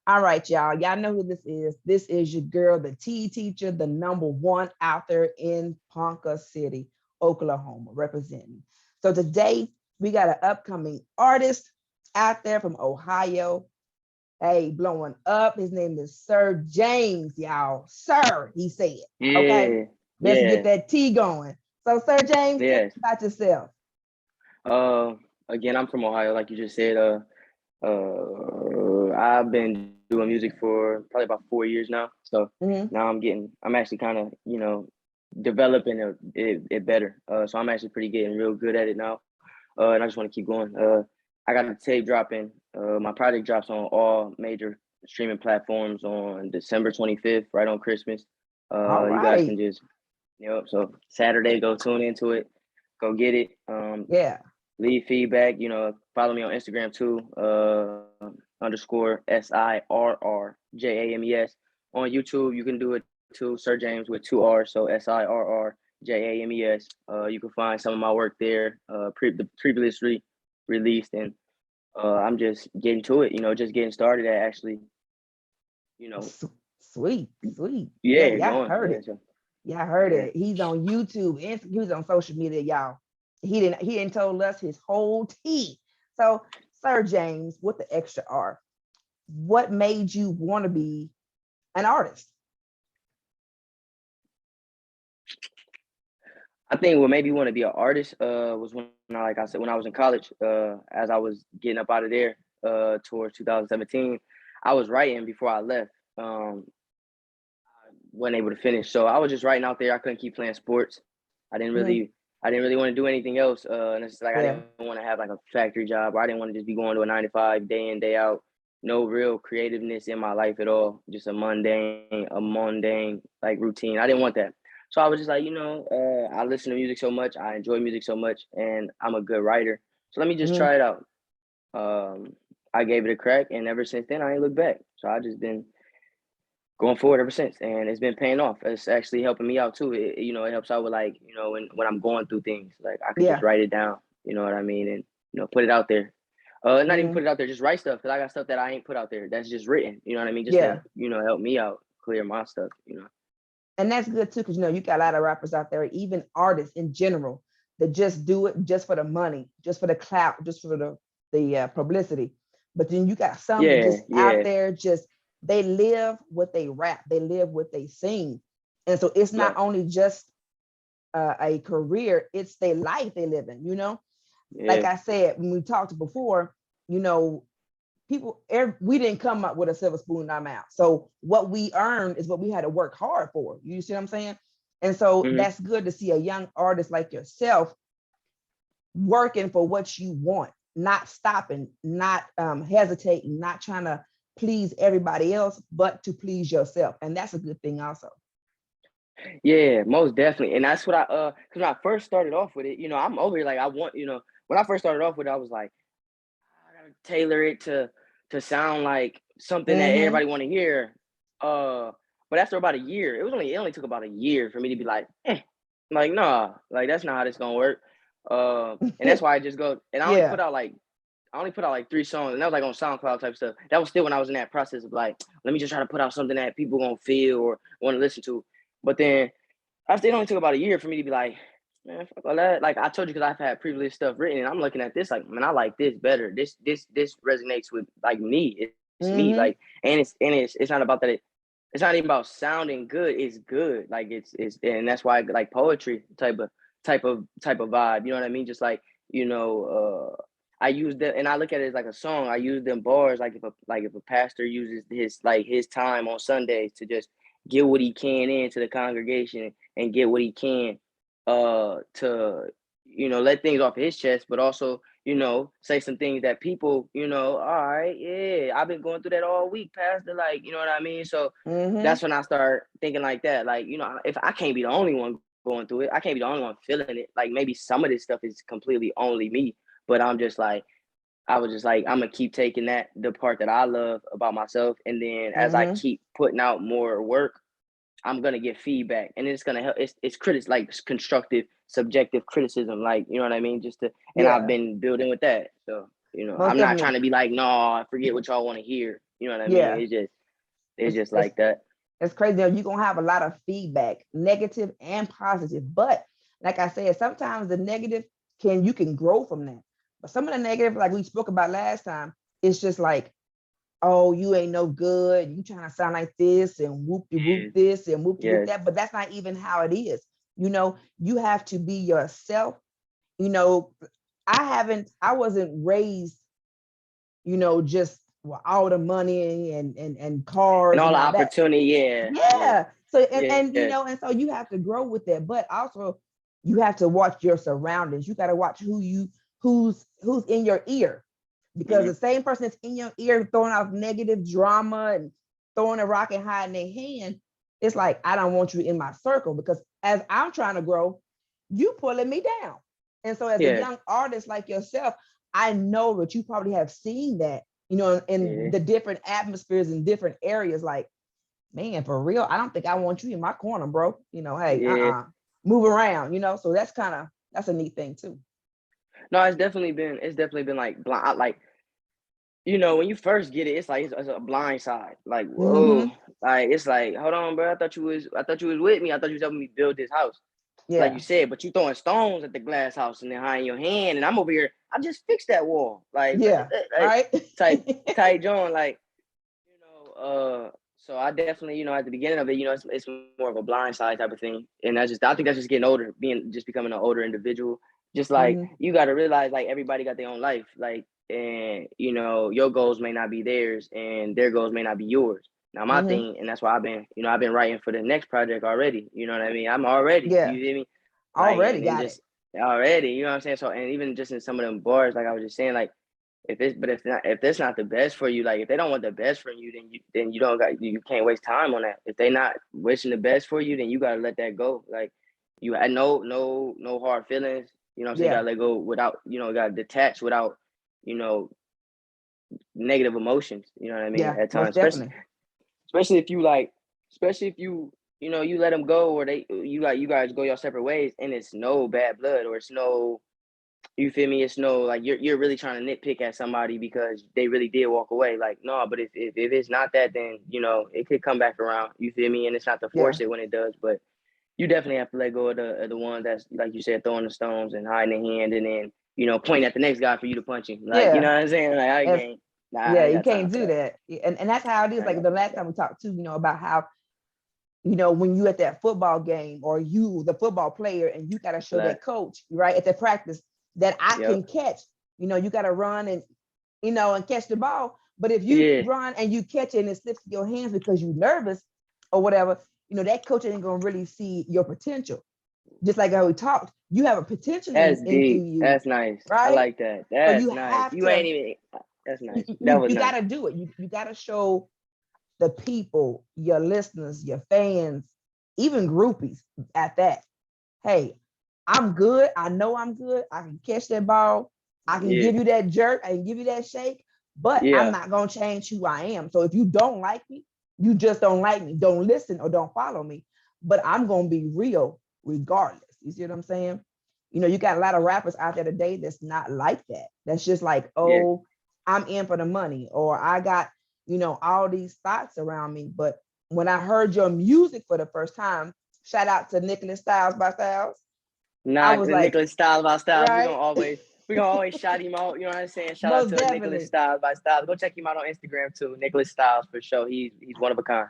All right, y'all. Y'all know who this is. This is your girl, the T teacher, the number one out there in Ponca City, Oklahoma, representing. So today we got an upcoming artist out there from Ohio. Hey, blowing up. His name is Sir James, y'all. Sir, he said. Okay. Yeah, Let's get yeah, that T going. So, Sir James, tell yes. me about yourself. Uh, Again, I'm from Ohio, like you just said. I've been doing music for probably about 4 years now. So Mhm. now I'm actually kind of, developing it better. So I'm actually pretty getting real good at it now. And I just want to keep going. I got a tape dropping. My project drops on all major streaming platforms on December 25th, right on Christmas. All You guys right. can just, so Saturday, go tune into it, go get it. Yeah. Leave feedback. Follow me on Instagram too. Underscore SIRRJAMES. On YouTube, you can do it too. Sir James with two R's, so SIRRJAMES. You can find some of my work there. The previously released, and I'm just getting to it. Just getting started at actually. You know, S- Sweet, sweet. Yeah, yeah, y'all going. heard Yeah, it. so Y'all heard yeah. it. He's on YouTube. He was on social media, y'all. He didn't told us his whole tea. So, Sir James, with the extra R, what made you want to be an artist? I think what made me want to be an artist was when like I said, when I was in college, as I was getting up out of there towards 2017, I was writing before I left. Wasn't able to finish, so I was just writing out there. I couldn't keep playing sports. Mhm. I didn't really want to do anything else. And it's like I didn't Yeah. want to have like a factory job, or I didn't want to just be going to a 9 to 5 day in day out. No real creativeness in my life at all. Just a mundane like routine. I didn't want that. So I was just like, I listen to music so much. I enjoy music so much, and I'm a good writer. So let me just Mhm. try it out. I gave it a crack, and ever since then, I ain't looked back. So I just been going forward ever since, and it's been paying off. It's actually helping me out too. It helps out with like when I'm going through things, like I could just Yeah. write it down. You know what I mean, and put it out there. Not even Mhm. put it out there, just write stuff because I got stuff that I ain't put out there. That's just written. You know what I mean, just to Yeah. help me out, clear my stuff. And that's good too, because you got a lot of rappers out there, even artists in general, that just do it just for the money, just for the clout, just for the publicity. But then you got some that Yeah, just out yeah, there, just they live what they rap, they live what they sing, and so it's not right, only just a career, it's their life they live in. Like yeah, I said when we talked before, you know, we didn't come up with a silver spoon in our mouth. So what we earned is what we had to work hard for. You see what I'm saying? And so hmm, that's good to see a young artist like yourself working for what you want, not stopping, not hesitating, not trying to please everybody else, but to please yourself. And that's a good thing also. yeah, most definitely. And that's what because when I first started off with it, I'm over here like I want, when I first started off with it, I was like, I gotta tailor it to sound like something that Mm-hmm. everybody want to hear. Uh, but after about a year, it only took about a year for me to be like, like nah, like that's not how this gonna work. And that's why I just go and Yeah. I only put out like 3 songs, and that was like on SoundCloud type stuff. That was still when I was in that process of like, let me just try to put out something that people gonna feel or want to listen to. But then after it only took about a year for me to be like, man, fuck all that. Like I told you, because I've had previous stuff written, and I'm looking at this like, man, I like this better. This resonates with like me. It's me. Like, Mm-hmm. and it's not about that. It's not even about sounding good. It's good. Like and that's why I like poetry type of vibe. You know what I mean? Just like I use them, and I look at it as like a song. I use them bars like if a pastor uses his time on Sundays to just get what he can into the congregation and get what he can to let things off his chest, but also say some things that people all right, yeah, I've been going through that all week, pastor, like you know what I mean. So Mm-hmm. that's when I start thinking like that, like if I can't be the only one going through it, I can't be the only one feeling it. Like maybe some of this stuff is completely only me, but I was just like, I'm gonna keep taking the part that I love about myself, and then as I Mm-hmm. keep putting out more work, I'm gonna get feedback, and it's gonna help. It's like constructive, subjective criticism, like you know what I mean. And I've Yeah. been building with that, so Most I'm not trying definitely. to be like, no, I forget what y'all want to hear. You know what I mean? Yeah. It's It's just it's like that. it's crazy. You're gonna have a lot of feedback, negative and positive. But like I said, sometimes the negative you can grow from that. But some of the negative, like we spoke about last time, it's just like, oh, you ain't no good. You trying to sound like this and whoop de whoop Yes, this and whoop de whoop yes, that. But that's not even how it is. You have to be yourself. You know, I wasn't raised, just with all the money and and cars all and the all that. opportunity. Yeah, yeah, Yeah. So and yes, and so you have to grow with that, but also you have to watch your surroundings. You got to watch who's in your ear, because hmm the same person that's in your ear throwing out negative drama and throwing a rock and hiding their hand, it's like, I don't want you in my circle, because as I'm trying to grow, you pulling me down. And so as a yeah, young artist like yourself, I know that you probably have seen that, in yeah, the different atmospheres in different areas, like, man, for real, I don't think I want you in my corner, bro. Hey, yeah. move around, so that's a neat thing too. No, it's definitely been like blind, like when you first get it, it's a blind side. Like, whoa, Hmm. like it's like, hold on, bro. I thought you was with me. I thought you was helping me build this house, like you Yeah. said. But you throwing stones at the glass house and then hiding your hand, and I'm over here. I just fixed that wall, Yeah. like Right. type type John, like you know. So I definitely, at the beginning of it, it's more of a blind side type of thing, and I think that's just getting older, becoming an older individual. Just like Hmm. you got to realize, like everybody got their own life, like, and your goals may not be theirs, and their goals may not be yours. Now my Hmm. thing, and that's why I've been writing for the next project already. You know what I mean? I'm already, Yeah. you feel me? Like, Already and then got it. just already, you know what I'm saying? So, and even just in some of them bars, like I was just saying, like if that's not the best for you, like if they don't want the best from you, then you don't got you can't waste time on that. If they not wishing the best for you, then you gotta let that go. Like you had no hard feelings. You know what I'm saying? You Yeah. gotta let go without, you gotta detach without, you know, negative emotions. You know what I mean? Yeah. At times, Most definitely. especially if you like, especially if you let them go, or you guys go your separate ways, and it's no bad blood, or it's no, you feel me? It's no, like you're really trying to nitpick at somebody because they really did walk away. Like, no, but if it's not that, then it could come back around. You feel me? And it's not to Yeah. force it when it does, but you definitely have to let go of the ones that's, like you said, throwing the stones and hiding their hand, and then point at the next guy for you to punch him. Like, you Yeah. know what I'm saying? Like, I As ain't, nah, I Yeah, ain't you got time can't for do that. that. And that's how it is. I ain't Like got the time last for time that. we talked too, about how, when you at that football game, or you the football player, and you got to show Like, that coach, right, at the practice, that I yep, can catch. You got to run and catch the ball. But if you yeah, run and you catch it and it slips your hands because you're nervous or whatever, that coach ain't gonna really see your potential. Just like how we talked, you have a potential in that's in, deep. in you, That's nice. I right? like that. So That's you nice. have You to ain't even. That's you, nice. That you, was you got nice. to do it. You got to show the people, your listeners, your fans, even groupies at that. Hey, I'm good. I know I'm good. I can catch that ball. I can Yeah, give you that jerk. I can give you that shake, but I'm yeah, not going to change who I am. So if you don't like me, you just don't like me. Don't listen or don't follow me. But I'm going to be real regardless. You see what I'm saying? You got a lot of rappers out there today that's not like that. That's just like, yeah. oh, I'm in for the money, or I got, all these thoughts around me. But when I heard your music for the first time, shout out to Nicholas Styles by Styles, I Nah, was like, Nicholas Styles by Styles. We're right? gonna always we're gonna always shout him out. You know what I'm saying? Shout out Most to Nicholas definitely. Styles by Styles. Go check him out on Instagram too. Nicholas Styles for sure. He's one of a kind.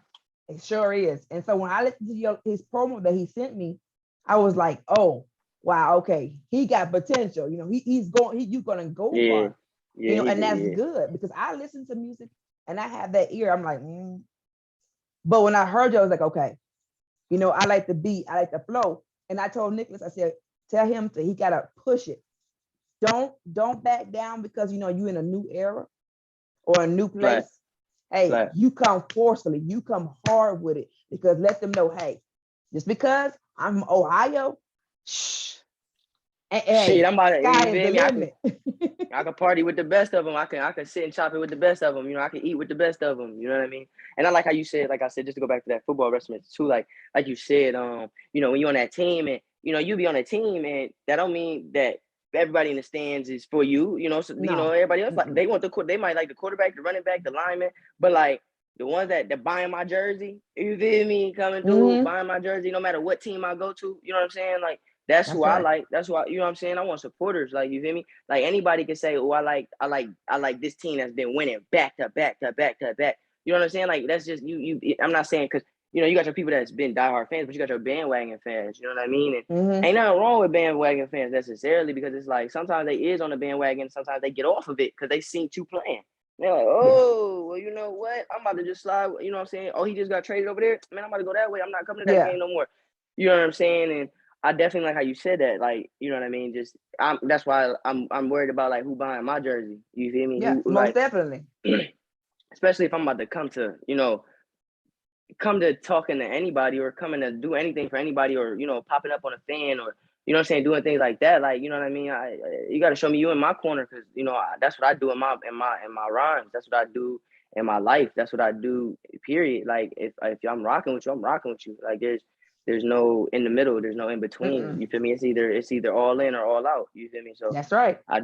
It sure is. And so when I listened to his promo that he sent me, I was like, oh, wow, okay. He got potential. He's going, you're gonna go Yeah, far. yeah, he And did. that's Yeah, good, because I listen to music and I have that ear. I'm like, But when I heard you, I was like, okay, I like the beat, I like the flow. And I told Nicholas, I said, tell him he gotta push it. Don't back down, because you in a new era or a new flat, place. Hey, flat. you come forcefully, you come hard with it, because let them know, hey, just because I'm from Ohio, shh, Shit, hey, I'm about to. sky You is feel the me? limit. I could party with the best of them. I can sit and chop it with the best of them. I can eat with the best of them. You know what I mean? And I like how you said, like I said, just to go back to that football reference too. Like you said, when you're on that team, and you be on a team, and that don't mean that everybody in the stands is for you. You know, so, you know, No. everybody else like Mm-mm. they want they might like the quarterback, the running back, the lineman, but like the ones that buying my jersey, you feel me, coming through, Mm-hmm. buying my jersey, no matter what team I go to, you know what I'm saying? Like that's who That's I right. like. That's why you know what I'm saying. I want supporters, like you feel me. Like anybody can say, oh, I like this team that's been winning back to back to back to back. You know what I'm saying? Like that's just you. I'm not saying because you know you got your people that's been diehard fans, but you got your bandwagon fans. You know what I mean? And Mm-hmm. ain't nothing wrong with bandwagon fans necessarily because it's like sometimes they is on the bandwagon, sometimes they get off of it because they seen you playing. They're like, Yeah. oh, well, you know what? I'm about to just slide. You know what I'm saying? Oh, he just got traded over there. Man, I'm about to go that way. I'm not coming to that Yeah. game no more. You know what I'm saying? And I definitely like how you said that. Like, you know what I mean? Just that's why I'm worried about like who buying my jersey. You feel me? Yeah. Who Most like, definitely. especially if I'm about to come to talking to anybody or coming to do anything for anybody or popping up on a fan or you know what I'm saying, doing things like that. Like, you know what I mean? You got to show me you in my corner because that's what I do in my rhymes. That's what I do in my life. That's what I do. Period. Like if I'm rocking with you, I'm rocking with you. Like there's no in the middle. There's no in between. Mm-mm. You feel me? It's either all in or all out. You feel me? So That's right. I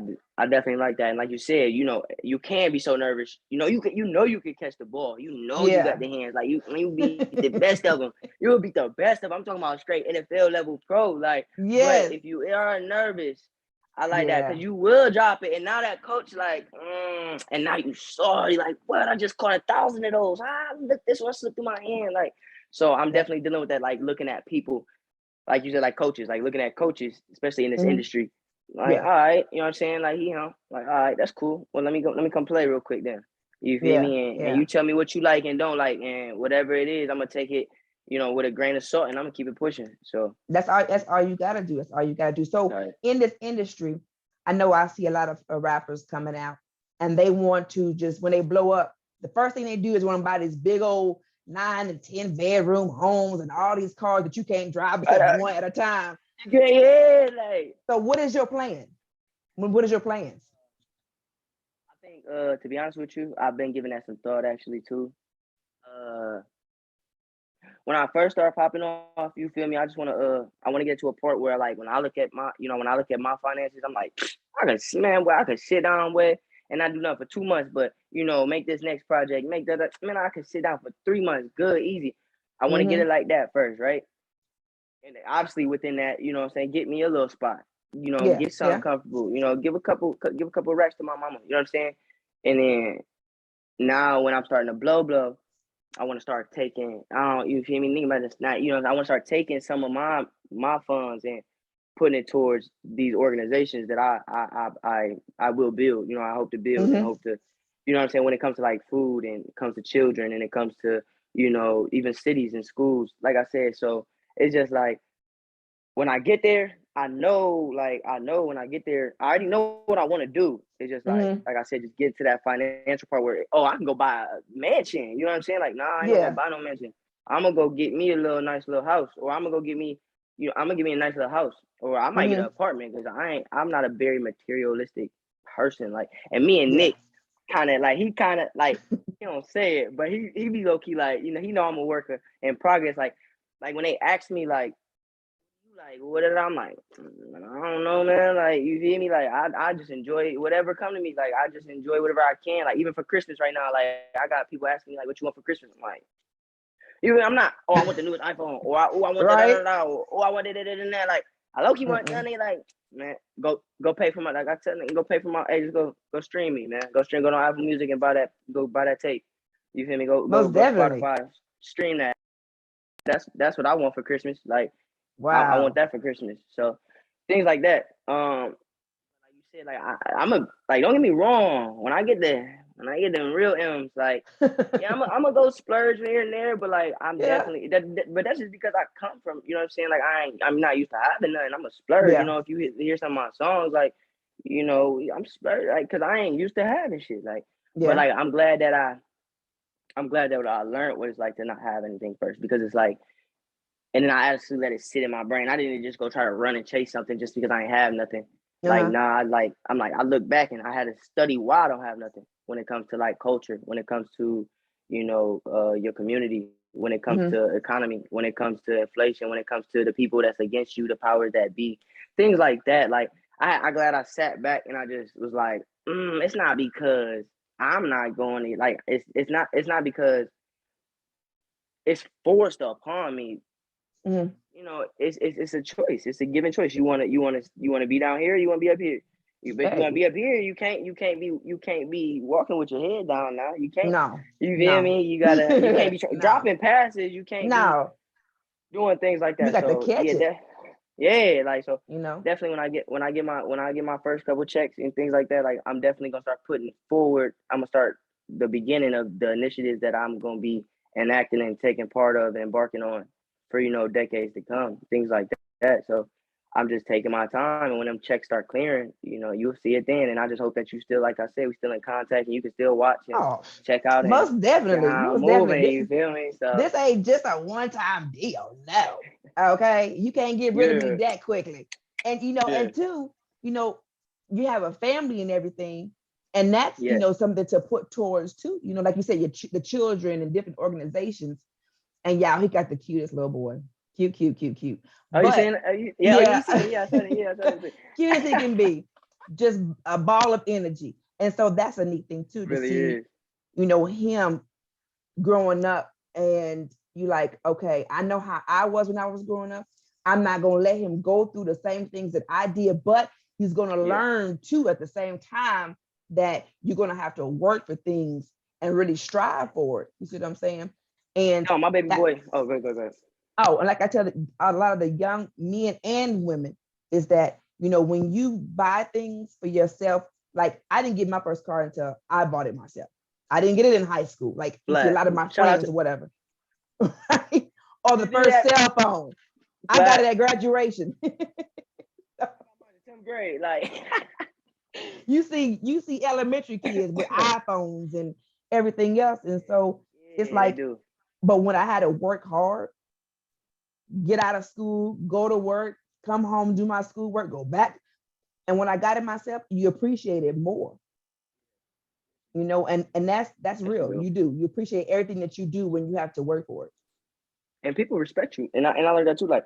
definitely like that. And like you said, you can be so nervous. You can catch the ball. You got Yeah. the hands. Like when you beat the best of them, you'll beat the best of them. I'm talking about straight NFL level pro. Like, but Yes. if you are nervous, I like that Yeah. because you will drop it. And now that coach like, and now you sorry. Like, what? I just caught 1,000 of those. Look, this one slipped through my hand. Like, so I'm Yep. definitely dealing with that. Like looking at people like you said, like coaches, like looking at coaches, especially in this Mm-hmm. industry. Like, Yeah. all right, you know what I'm saying? Like, like, all right, that's cool. Well, let me come play real quick then. You feel Yeah. me? And Yeah. you tell me what you like and don't like, and whatever it is, I'm gonna take it, with a grain of salt, and I'm gonna keep it pushing. So, That's all you gotta do. That's all you gotta do. So all right. in this industry, I know I see a lot of rappers coming out and they want to just when they blow up, the first thing they do is want to buy these big old 9 and 10 bedroom homes and all these cars that you can't drive except one at a time. Yeah, like So what is your plan? What is your plans? I think, to be honest with you, I've been giving that some thought actually too. Uh, when I first started popping off, you feel me? I want to get to a part where like when I look at my finances, I'm like, I could sit down with and not do nothing for 2 months, but make this next project, make that, man, I could sit down for 3 months, good, easy. I want to get Mm-hmm. it like that first, right? And obviously within that, what I'm saying, get me a little spot, Yeah. get something Yeah. comfortable, give a couple racks to my mama, you know what I'm saying? And then now when I'm starting to blow, I want to start taking. I don't. You feel me? Think about this. Not. I want to start taking some of my funds and putting it towards these organizations that I will build. I hope to build and Mm-hmm. hope to. You know what I'm saying? When it comes to like food and it comes to children and it comes to even cities and schools. Like I said, so it's just like when I get there, I know when I get there, I already know what I want to do. It's just Mm-hmm. like I said, just get to that financial part where, oh, I can go buy a mansion. You know what I'm saying? Like, nah, I ain't gonna Yeah. buy no mansion. I'm gonna go get me a nice little house, or I'm gonna go get me, I'm gonna get me a nice little house, or I might get an Mm-hmm. apartment because I'm not a very materialistic person. Like, and me and Yeah. Nick he kind of like he don't say it, but he be low key like he know I'm a worker in progress. Like when they ask me like what did I'm like, I don't know, man. Like you feel me? Like I just enjoy whatever come to me. Like I just enjoy whatever I can. Like even for Christmas right now, like I got people asking me like, what you want for Christmas? I'm like, I'm not. Oh, I want the newest iPhone, or I want the da da Right. da, or I want that. Like I low key want Mm-mm. done. They like, man, go pay for my like I tell them, go pay for my. Hey, just go stream me, man. Go to Apple Music and buy that. Go buy that tape. You feel me? Most Go definitely. Spotify, stream that. That's what I want for Christmas. Like I want Wow. that for Christmas. So things like that. Like you said, like I'm a like don't get me wrong. When I get them real M's, like yeah, I'm gonna go splurge here and there, but like I'm Yeah. definitely but that's just because I come from, what I'm saying? Like I'm not used to having nothing. I'm a splurge, Yeah. if you hear some of my songs, like, I'm splurge like cause I ain't used to having shit. Like, but Yeah. like I'm glad that I learned what it's like to not have anything first because it's like and then I actually let it sit in my brain. I didn't just go try to run and chase something just because I ain't have nothing. Like, Uh-huh. nah, I look back and I had to study why I don't have nothing when it comes to like culture, when it comes to, your community, when it comes Mm-hmm. to economy, when it comes to inflation, when it comes to the people that's against you, the powers that be, things like that. Like, I glad I sat back and I just was like, it's not because I'm not going to like it's not because it's forced upon me. Mhm. It's a choice. It's a given choice. You wanna be down here. Or you wanna be up here. If you wanna Hey, be up here, you can't be walking with your head down now. You can't. no, You feel no, me? You can't be no, dropping passes. You can't be no. doing things like You that. got to So catch yeah, it. like so You know. definitely when I get my first couple checks and things like that, like I'm definitely gonna start putting forward. I'm gonna start the beginning of the initiatives that I'm gonna be enacting and taking part of and embarking on for decades to come, things like that. So I'm just taking my time, and when them checks start clearing, you'll see it then. And I just hope that you still, like I said, we still in contact and you can still watch and Oh, check out and most see definitely, how I'm most moving. definitely. You feel me? So This ain't just a one-time deal. No. Okay. You can't get rid of me yeah, that quickly. And yeah, and two, you know, you have a family and everything. And that's, yes. something to put towards too. Like you said, the children and different organizations. And yeah, he got the cutest little boy. Cute, cute, cute, cute. Are you But saying? Yeah. Oh, you yeah, see it? Yeah, I said it. Yeah, I said it. cute as he can be. Just a ball of energy. And so that's a neat thing too, to Really see, is. him growing up, and you like, okay, I know how I was when I was growing up. I'm not going to let him go through the same things that I did, but he's going to Yeah. learn too at the same time that you're going to have to work for things and really strive for it. You see what I'm saying? And No, my baby that, boy. Oh, go. and like I tell a lot of the young men and women is that, when you buy things for yourself, like I didn't get my first car until I bought it myself. I didn't get it in high school. Like you see a Black. lot of my Shout out friends to or whatever. Right? Or the you do first that. cell phone. I got it Black. at graduation. 10th grade. Like. you see elementary kids with iPhones and everything else. And so it's Yeah, they like, do. but when I had to work hard, get out of school, go to work, come home, do my schoolwork, go back. And when I got it myself, you appreciate it more. And that's Yes, you real. do. You do. You appreciate everything that you do when you have to work for it. And people respect you, and I learned that too. Like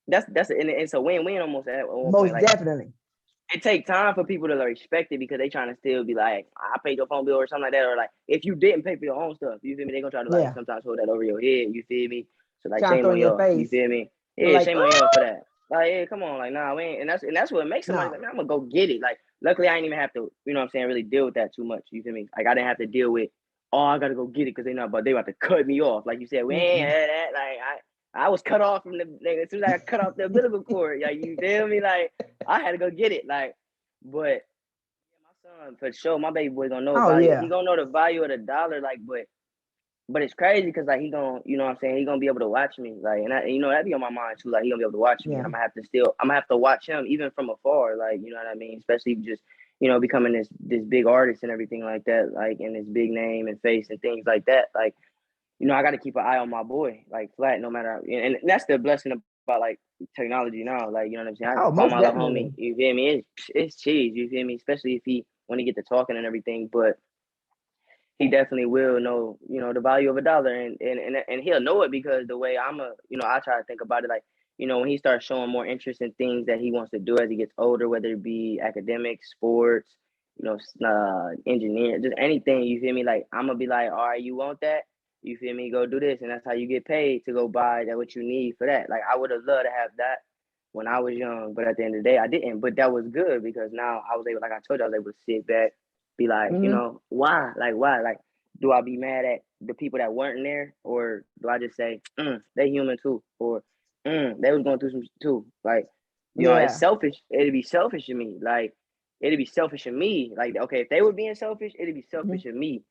and it's a win-win almost at one point. Most Like definitely. it takes time for people to like, respect it because they trying to still be like, I paid your phone bill or something like that, or like if you didn't pay for your own stuff, you feel me? They gonna try to like Yeah. sometimes hold that over your head. You feel me? So like Trying to shame throw on in your y'all. You face. feel me? You're Yeah, like, shame on y'all for that. Like, yeah, come on, like, nah, we ain't, and that's what makes somebody no. like, man, I'm gonna go get it. Like, luckily, I ain't even have to, what I'm saying, really deal with that too much. You feel me? Like, I didn't have to deal with, oh, I gotta go get it because they about to cut me off. Like you said, we ain't Mm-mm. had that. Like, I was cut off from the nigga as soon as I cut off the umbilical cord. Like, you feel me? Like, I had to go get it. Like, but yeah, my son for sure, my baby boy gonna know Oh value. He yeah. gonna know the value of the dollar. Like, but it's crazy because like he gonna, what I'm saying, he gonna be able to watch me, like, and that be on my mind too. Like he gonna be able to watch me, and Yeah. I'm gonna have to watch him even from afar, like you know what I mean. Especially just becoming this big artist and everything like that, like and this big name and face and things like that. Like I got to keep an eye on my boy, like flat, no matter. And that's the blessing about like technology now. Like you know what I'm saying. I can Oh, call my most little homie. definitely. You feel me? It's cheese. You feel me? Especially if he when he get to talking and everything, but he definitely will know, the value of a dollar, and he'll know it because the way I try to think about it, like, when he starts showing more interest in things that he wants to do as he gets older, whether it be academics, sports, engineer, just anything, you feel me? Like, I'm gonna be like, all right, you want that? You feel me? Go do this, and that's how you get paid to go buy that what you need for that. Like, I would have loved to have that when I was young, but at the end of the day, I didn't. But that was good because now I was able, like I told you, I was able to sit back, be like, Hmm. why? Like, why? Like, do I be mad at the people that weren't there, or do I just say, they human too, or they was going through some too? Like, it's Yeah. selfish. It'd be selfish in me. Like, it'd be selfish in me. Like, okay, if they were being selfish, it'd be Hmm. selfish in me.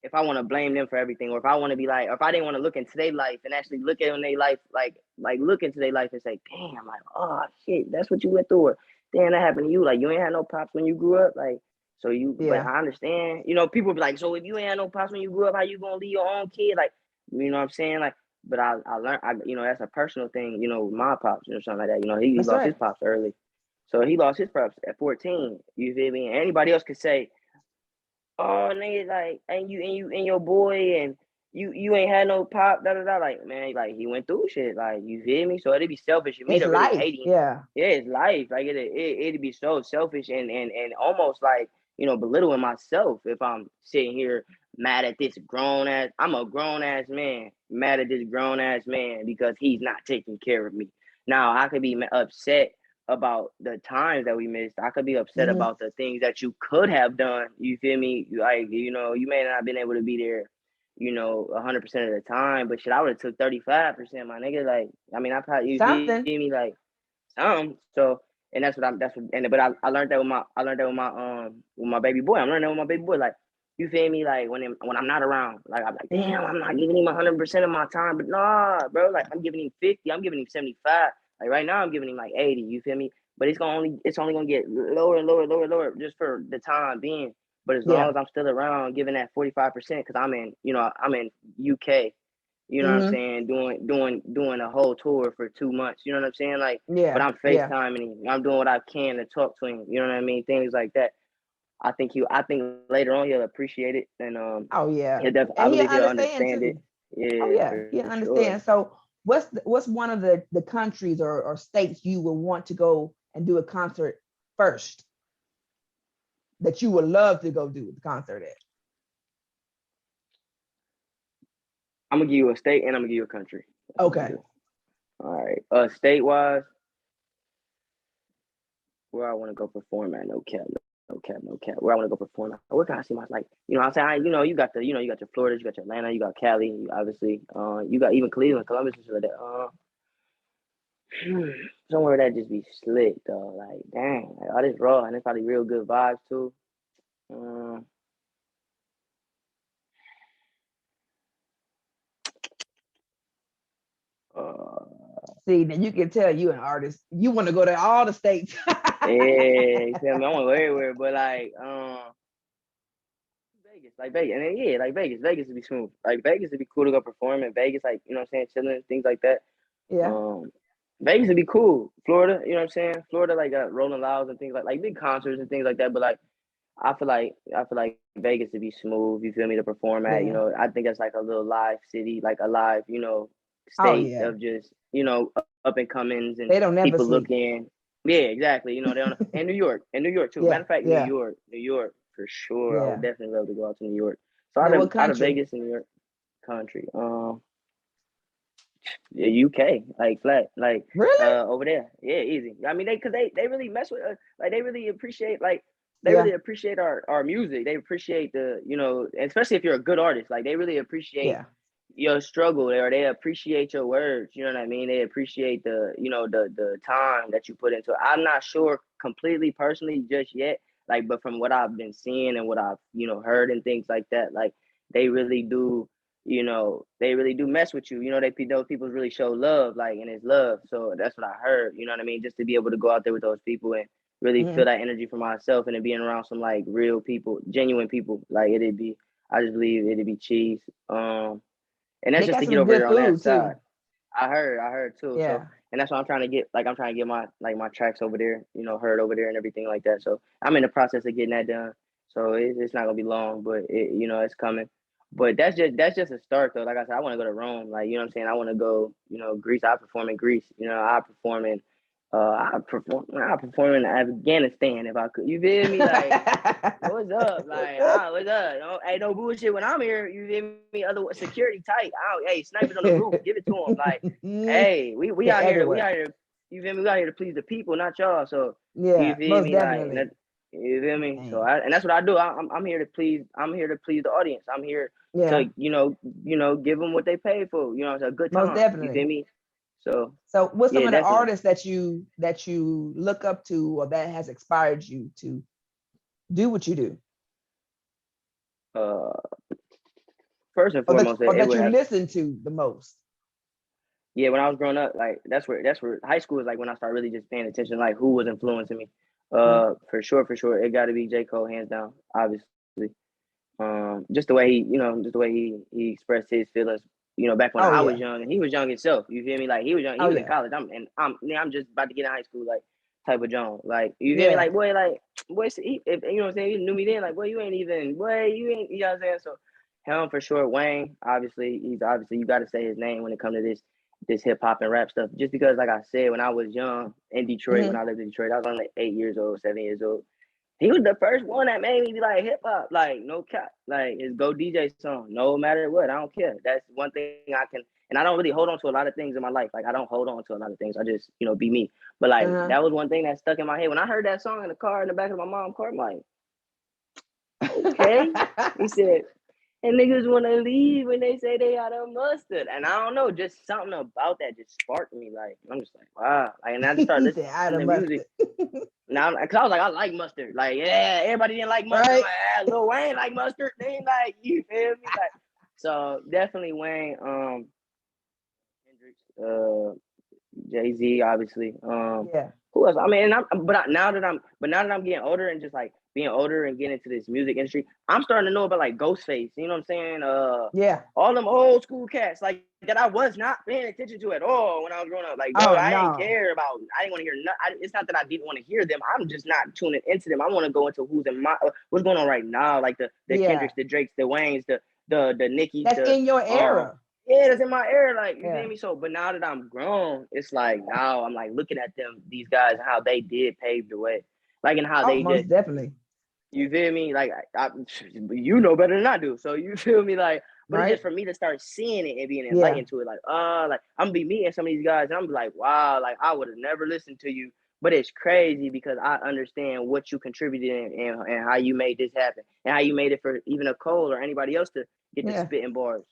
If I want to blame them for everything, or if I want to be like, or if I didn't want to look into their life and actually look at their life, like look into their life and say, damn, like, oh shit, that's what you went through, or damn, that happened to you. Like, you ain't had no pops when you grew up, like. So but Yeah. I understand. People be like, so if you ain't had no pops when you grew up, how you gonna leave your own kid? Like, you know what I'm saying? Like, but I learned, that's a personal thing. My pops, something like that. He That's lost his right. pops early, so he lost his pops at 14. You feel me? And anybody else could say, oh nigga, like, and your boy, you ain't had no pop, da da da. Like, man, like he went through shit. Like, you feel me? So it'd be selfish of me It's to really life. hate him. Yeah. Yeah, it's life. Like it'd be so selfish and almost like, belittling myself if I'm sitting here mad at this grown ass. I'm a grown ass man, mad at this grown ass man because he's not taking care of me. Now I could be upset about the times that we missed. I could be upset Hmm. about the things that you could have done. You feel me? Like, you may not have been able to be there, 100% of the time. But shit, I would have took 35%, my nigga. Like, I mean, I probably, you feel Something. me? Like, so, and but I learned that with my baby boy. I'm learning that with my baby boy. Like, you feel me? Like when I'm not around, like I'm like, damn, I'm not giving him 100% of my time. But nah, bro, like I'm giving him 50. I'm giving him 75. Like right now, I'm giving him like 80. You feel me? But it's only gonna get lower and lower, lower, lower, just for the time being. But as long Yeah. as I'm still around, giving that 45%, because I'm in UK. You know what I'm Hmm. saying? Doing a whole tour for 2 months. You know what I'm saying? Like, but Yeah. I'm Yeah. FaceTiming him. I'm doing what I can to talk to him. You know what I mean? Things like that. I think later on he'll appreciate it, and Oh yeah. I And he'll believe he'll understand understand it. too. Oh Yeah, yeah, for he'll sure. understand. So what's one of the countries or states you would want to go and do a concert first that you would love to go do the concert at? I'm gonna give you a state and I'm gonna give you a country. That's what I'm gonna Okay. do. All right. State wise, where I want to go perform at? No cap, no cap, no cap. Where I want to go perform at? Where can I see my like? I'm saying, you got your Florida, you got your Atlanta, you got Cali, obviously. You got even Cleveland, Columbus, and shit like that. Somewhere that just be slick though. Like, dang, like, all this raw and it's probably real good vibes too. Uh, uh, See, then you can tell you an artist. You want to go to all the states. yeah, you feel me? I want to go everywhere, but like, Vegas, like Vegas, and then, yeah, like Vegas would be smooth. Like Vegas would be cool to go perform in Vegas, like what I'm saying, chilling, things like that. Yeah. Um, Vegas would be cool. Florida, you know what I'm saying? Florida, like Rolling Louds and things like big concerts and things like that. But like, I feel like Vegas to be smooth. You feel me, to perform at. Yeah. I think that's like a little live city, like a live, Oh state yeah. of just up and comings and They don't people never sleep. looking. Yeah, exactly. They don't. And New York too. Matter Yeah. of fact, Yeah. New York for sure. I would Yeah. definitely love to go out to New York. So Now what out of country? Vegas and New York country. The UK, like flat, like Really? over there. Yeah, easy. I mean, they really mess with us. Like they really Yeah. appreciate our music. They appreciate especially if you're a good artist. Like they really appreciate Yeah. your struggle, or they appreciate your words. You know what I mean? They appreciate the time that you put into it. I'm not sure completely personally just yet. Like, but from what I've been seeing and what I've heard and things like that, like they really do they really do mess with you. Those people really show love, like, and it's love. So that's what I heard. You know what I mean? Just to be able to go out there with those people and really feel Hmm. that energy for myself, and then being around some like real people, genuine people, like it'd be. I just believe it'd be cheese. And that's They just got to get some over good there on that food side. too. I heard too. So, Yeah. and that's what I'm trying to get. Like, I'm trying to get my tracks over there, heard over there and everything like that. So I'm in the process of getting that done. So it's not gonna be long, but it's coming. But that's just a start though. Like I said, I want to go to Rome. Like, what I'm saying, I want to go. Greece. I perform in Greece. I perform in Afghanistan if I could. You feel me? Like, what's up? Like, what's up? No, ain't no bullshit when I'm here. You feel me? Other security tight. Hey, snipers on the roof. Give it to them. Like, hey, we They're out here. everywhere. You feel me? We out here to please the people, not y'all. So you Yeah, feel most me? Like, definitely. you feel me? So Dang. and that's what I do. I'm here to please. I'm here to please the audience. I'm here to Yeah, give them what they pay for. It's a good most time. You feel definitely. me? So So what's some yeah, of the definitely. artists that you look up to or that has inspired you to do what you do? Uh, First and foremost, Or it that would you have. listen to the most? Yeah, when I was growing up, like that's where high school is, like when I started really just paying attention, like who was influencing me. Mhm. For sure, it got to be J. Cole, hands down, obviously. Just the way he expressed his feelings. Back when Oh I was yeah. young and he was young himself. You feel me? Like he was young. He Oh was in yeah. college. I'm just about to get in high school. Like type of John. Like you feel me? Yeah. Like boy, if you know what I'm saying, he knew me then. Like boy, you ain't even boy, you ain't. You know what I'm saying? So him for sure. Wayne, obviously, he's obviously you got to say his name when it comes to this hip hop and rap stuff. Just because, like I said, when I was young in Detroit, when Mhm. I lived in Detroit, I was only like 8 years old, 7 years old. He was the first one that made me be like hip hop, like no cap, like his Go DJ song. No matter what, I don't care. That's one thing I can, and I don't really hold on to a lot of things in my life. Like I don't hold on to a lot of things. I just be me. But like Uh-huh. that was one thing that stuck in my head when I heard that song in the car in the back of my mom's car. I'm like, okay. He said, and niggas want to leave when they say they out of mustard. And I don't know, just something about that just sparked me. Like, I'm just like, wow. Like, and I just started He listening said, "I to done music. mustard." Now, cause I was like, I like mustard. Like, yeah, everybody didn't like mustard. I'm Right? like, Lil Wayne like mustard. They ain't like, you feel me? Like, so definitely Wayne, Hendrix, Jay-Z, obviously. Yeah. Who else? I mean, now that I'm getting older and just like being older and getting into this music industry, I'm starting to know about like Ghostface. You know what I'm saying? Yeah. All them old school cats like that I was not paying attention to at all when I was growing up. Like, bro, Oh I didn't no. care about. I didn't want to hear. It's not that I didn't want to hear them. I'm just not tuning into them. I want to go into who's in my what's going on right now, like the Yeah. Kendricks, the Drakes, the Waynes, the Nickies, That's the in your era. yeah, that's in my era. Like, you Yeah. feel me? So, but now that I'm grown, it's like now I'm like looking at them, these guys, how they did pave the way, like, and how Oh, they most did. definitely. You feel me? Like, you know better than I do. So you feel me? Like, but it's Right? just for me to start seeing it and being Yeah. enlightened to it. Like I'm gonna be meeting some of these guys, and I'm like, wow, like I would have never listened to you. But it's crazy because I understand what you contributed and how you made this happen and how you made it for even a Cole or anybody else to get to Yeah. spitting bars.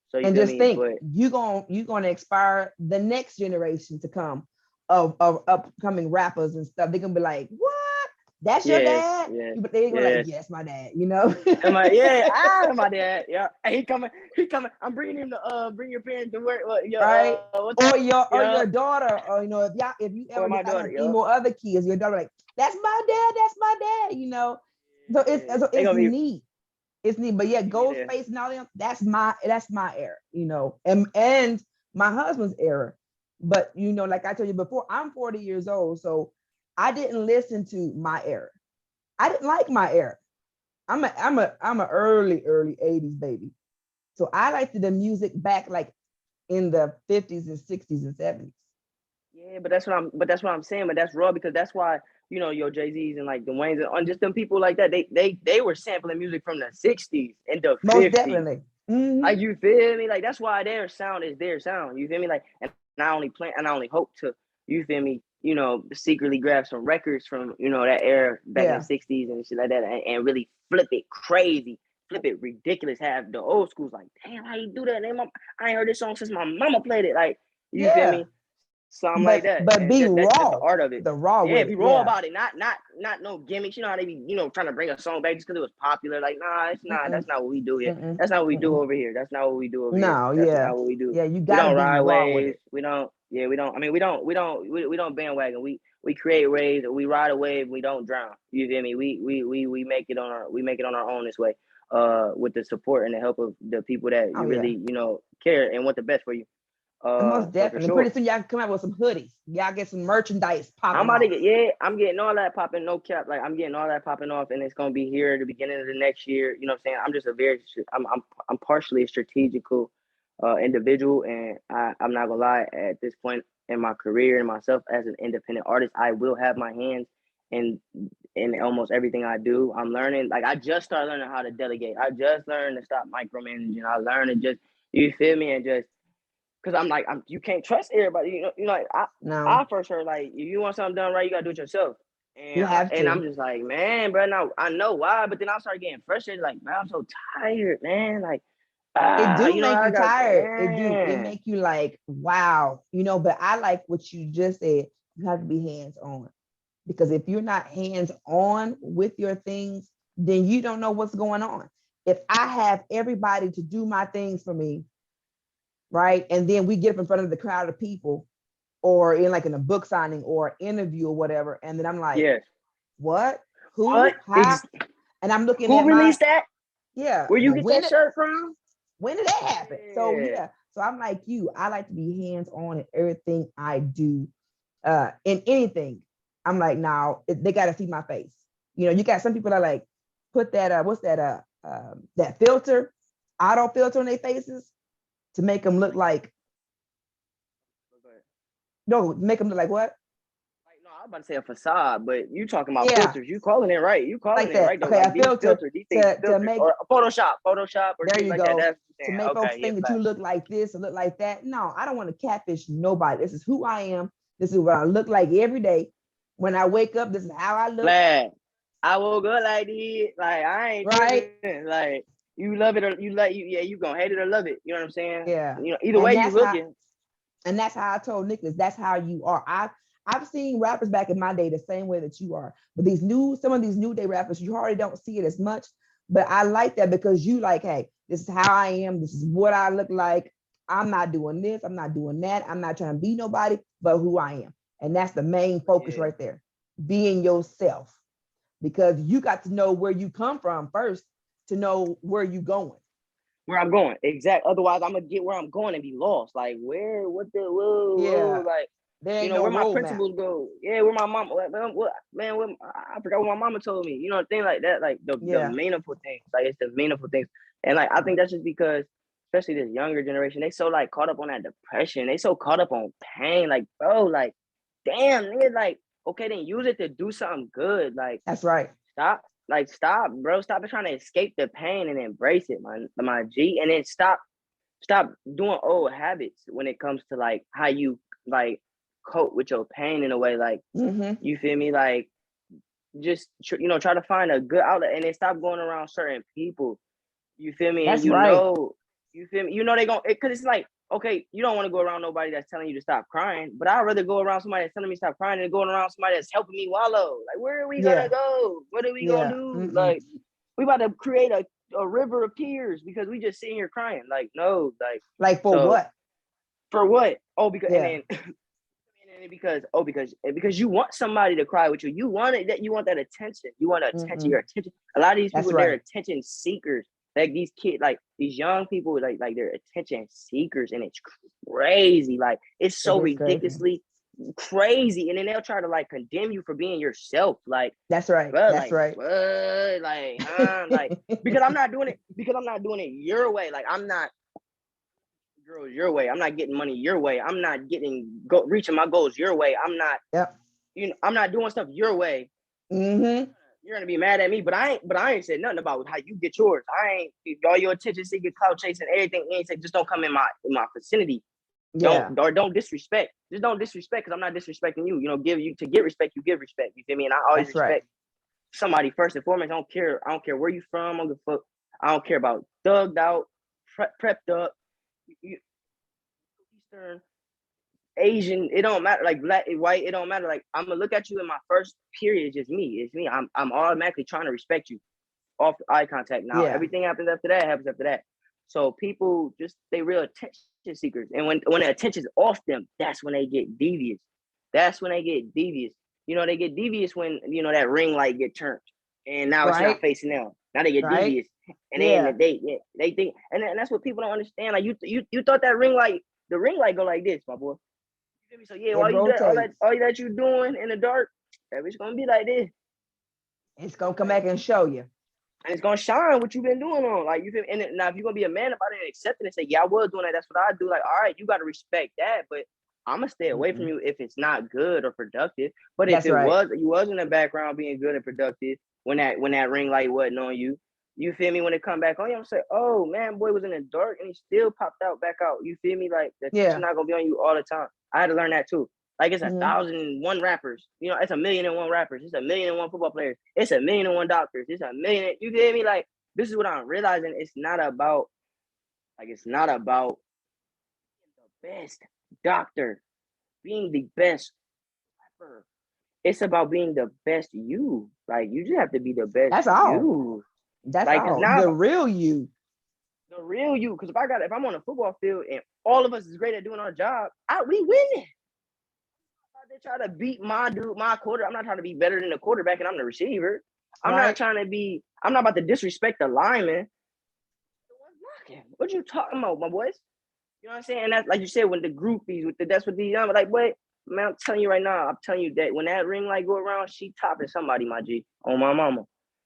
So you And feel just me? think, But you gonna inspire the next generation to come of upcoming rappers and stuff. They're gonna be like, "What? That's your yes, dad?" yes, But they're gonna be like, yes. "Yes, my dad." You know. And my yeah, my dad. Yeah, hey, he coming. I'm bringing him to bring your parents to work. What, yo, Right? what's up? Or your or Yeah, your daughter, or if you or ever my decide to daughter. have any Yo, more other kids, your daughter like, "That's my dad, that's my dad." So it's yeah, so they it's gonna be neat. It's neat. But yeah, be there. Ghostface and all them, that's my era. And my husband's era. But like I told you before, I'm 40 years old, so I didn't listen to my era. I didn't like my era. I'm a early 80s baby. So I liked the music back like in the 50s and 60s and 70s. Yeah, but that's what I'm saying. But that's raw because that's why your Jay Z's and like the Waynes and just them people like that. They were sampling music from the '60s and the Most '50s. definitely. Hmm. Like you feel me? Like that's why their sound is their sound. You feel me? Like, and I only hope to, you feel me? Secretly grab some records from that era back in the Yeah. '60s and shit like that, and really flip it crazy, flip it ridiculous. Have the old schools like, damn, how you do that? I ain't heard this song since my mama played it. Like, you feel Yeah. me? Something like But that, but and be that's the raw. art of it. The raw Yeah, with be it. raw Yeah. about it, not no gimmicks. You know how they be, trying to bring a song back just because it was popular. Like, nah, it's not. That's Mm-mm, not what we do here. mm-mm, That's not what we do mm-mm. over here. That's not what we do over here. No, That's yeah. not what we do. Yeah, you We gotta don't be ride raw with waves. it. We don't. Yeah, we don't. I mean, we don't bandwagon. We create waves. We ride a wave. We don't drown. You feel me? We make it on our own this way. With the support and the help of the people that Oh you yeah. really care and want the best for you. Most So for definitely. Pretty sure. soon y'all can come out with some hoodies. Y'all get some merchandise I'm popping about to off. get I'm getting all that popping, no cap. Like I'm getting all that popping off, and it's gonna be here at the beginning of the next year. You know what I'm saying? I'm just a very I'm partially a strategical individual, and I'm not gonna lie. At this point in my career and myself as an independent artist, I will have my hands in almost everything I do. I'm learning. Like I just started learning how to delegate. I just learned to stop micromanaging. I learned to just you feel me and just because I'm like, you can't trust everybody. Like No, I first heard like, if you want something done right, you gotta do it yourself. you have And to. I'm just like, man, bro. Now I know why, but then I started getting frustrated. Like, man, I'm so tired, man. Like, It do make I you got, tired. It do. It man. make you like, wow. But I like what you just said. You have to be hands on. Because if you're not hands on with your things, then you don't know what's going on. If I have everybody to do my things for me, right? And then we get up in front of the crowd of people or in a book signing or interview or whatever. And then I'm like, Yes. what? What? Who? How? And I'm looking Who at released that? yeah, Where you well, get that shirt from? when did that happen? So Yeah. yeah. So I'm like you. I like to be hands on in everything I do. In anything. I'm like, now they gotta see my face. You got some people that like put that what's that that filter auto filter on their faces to make them look like no, make them look like what? Like, no, I was about to say a facade, but you talking about Yeah, filters. You calling it right. You calling like it that. right though. Okay, Like a these filter filters, these things are to filters. make Or Photoshop or there things you like that. go That's what to you're saying. make folks Okay, yeah, think that you fact. look like this or look like that. No, I don't want to catfish nobody. This is who I am. This is what I look like every day. When I wake up, this is how I look. Glad I woke up like this. Like I ain't Right? tripping. Like you love it or you like you. Yeah, you gonna hate it or love it. You know what I'm saying? Yeah. You know, either way And you that's how looking. and that's how I told Nicholas, that's how you are. I've seen rappers back in my day the same way that you are. But some of these new day rappers, you hardly don't see it as much. But I like that because you like, hey, this is how I am. This is what I look like. I'm not doing this. I'm not doing that. I'm not trying to be nobody, but who I am. And that's the main focus Yeah. right there. Being yourself. Because you got to know where you come from first to know where you going. Where I'm going, exact. Otherwise, I'm gonna get where I'm going and be lost. Like where, what the, Yeah. like There you ain't know no where my roadmap. principles go. Yeah, where my mom, man, I forgot what my mama told me. You know, thing like that, like the Yeah. meaningful things. Like it's the meaningful things, and like I think that's just because, especially this younger generation, they so like caught up on that depression. They so caught up on pain. Like bro, like damn, nigga, like okay, then use it to do something good. Like That's right. stop, bro. Stop trying to escape the pain and embrace it, my G. And then stop doing old habits when it comes to like how you like cope with your pain in a way. Like Mm-hmm. you feel me? Like just try to find a good outlet and then stop going around certain people. You feel me? And That's right. you feel me? You know they going because it's like okay, you don't want to go around nobody that's telling you to stop crying, but I'd rather go around somebody that's telling me to stop crying than going around somebody that's helping me wallow. Like, where are we gonna Yeah. go? What are we gonna Yeah. do? Mm-mm. Like, we about to create a river of tears because we just sitting here crying. Like, no, like, Like for so what? for what? Oh, because and Yeah. then because you want somebody to cry with you. You want it that you want that attention. You want attention, Mm-mm. your attention. A lot of these That's people, they're right. attention seekers. Like these kids, like these young people, like they're attention seekers, and it's crazy. Like it's It so is crazy. ridiculously crazy. And then they'll try to like condemn you for being yourself. Like, That's right. bro, That's like right. what? Like because I'm not doing it because I'm not doing it your way. Like I'm not girls your way. I'm not getting money your way. I'm not reaching my goals your way. I'm not, Yep. I'm not doing stuff your way. Mm-hmm. You're gonna be mad at me, but I ain't said nothing about how you get yours. I ain't all your attention seeking, clout chasing, everything. You ain't say just don't come in my vicinity. Yeah. Don't disrespect. Just don't disrespect because I'm not disrespecting you. You know, give you to get respect, you give respect. You feel me? And I always That's right. respect somebody first and foremost. I don't care where you from. I don't give a fuck. I don't care about thugged out, prepped up, Eastern, Asian, it don't matter. Like black, white, it don't matter. Like I'm gonna look at you in my first period. It's just me. It's me. I'm automatically trying to respect you off eye contact. Now Yeah. everything happens after that. Happens after that. So people just they real attention seekers, and when the attention's off them, that's when they get devious. That's when they get devious. You know they get devious when that ring light get turned, and now it's not Right. facing them. Now they get Right. devious, and Yeah. they think, and that's what people don't understand. Like you thought that ring light, the ring light go like this, my boy. You feel me? So yeah, It rotates. all that you doing in the dark, it's gonna be like this. It's gonna come back and show you. And it's gonna shine what you've been doing on. Like you feel me? And now if you're gonna be a man about it and accept it and say, yeah, I was doing that, that's what I do. Like, all right, you gotta respect that, but I'm gonna stay away from Mm-mm. you if it's not good or productive. But if That's it right. was, you was in the background being good and productive when that ring light wasn't on you. You feel me? When it come back on you, I'm say, oh man, boy was in the dark and he still popped out back out. You feel me? Like the attention Yeah. not gonna be on you all the time. I had to learn that too. Like it's Mm-hmm. 1,001 rappers. You know, it's 1,000,001 rappers. It's 1,000,001 football players. It's 1,000,001 doctors. It's a million. You feel me? Like this is what I'm realizing. It's not about the best doctor, being the best rapper. It's about being the best you. Like you just have to be the best That's all. you. That's Like, cause all. now The real you. the real you. Cause if I'm on a football field and all of us is great at doing our job, we winning. They try to beat my dude, my quarter. I'm not trying to be better than the quarterback, and I'm the receiver. I'm not Right. trying to be. I'm not about to disrespect the lineman. What you talking about, my boys? You know what I'm saying? And that's like you said, when the groupies that's what these young like, wait, man, I'm telling you right now, I'm telling you that when that ring light go around, she topping somebody, my G, on my mama.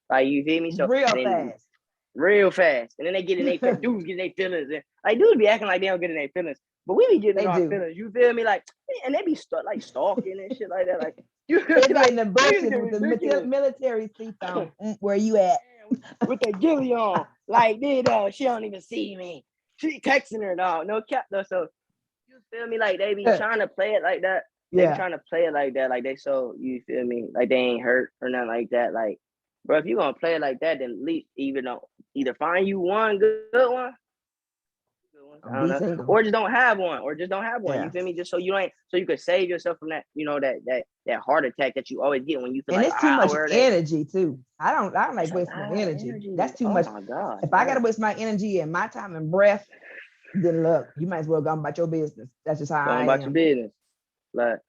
Like you feel me? So Real then fast. real fast. And then they get in their dudes get in their feelings. And like dudes be acting like they don't get in their feelings. But we be getting in They our do. feelings. You feel me? Like, and they be like stalking and shit like that. Like you feel They me? be in Like the niggas bushes get with the ridiculous. military seats on. Where you at? With the ghillie on. Like, she don't even see me. She texting her, dog. No cap though. So you feel me? Like they be trying to play it like that. They be Yeah. trying to play it like that. Like they so you feel me? Like they ain't hurt or nothing like that. Like, bro, if you gonna play it like that, then at least either find you one good one. I don't Be know, single. or just don't have one, or just don't have one. Yeah. You feel me? Just so you ain't, so you could save yourself from that, that heart attack that you always get when you feel And like, it's too much where are they? energy too. I don't like It's a wasting no lot of energy. energy. That's too Oh much. my god. If I gotta waste my energy and my time and breath, then look, you might as well go about your business. That's just how Going I about your am. business. Like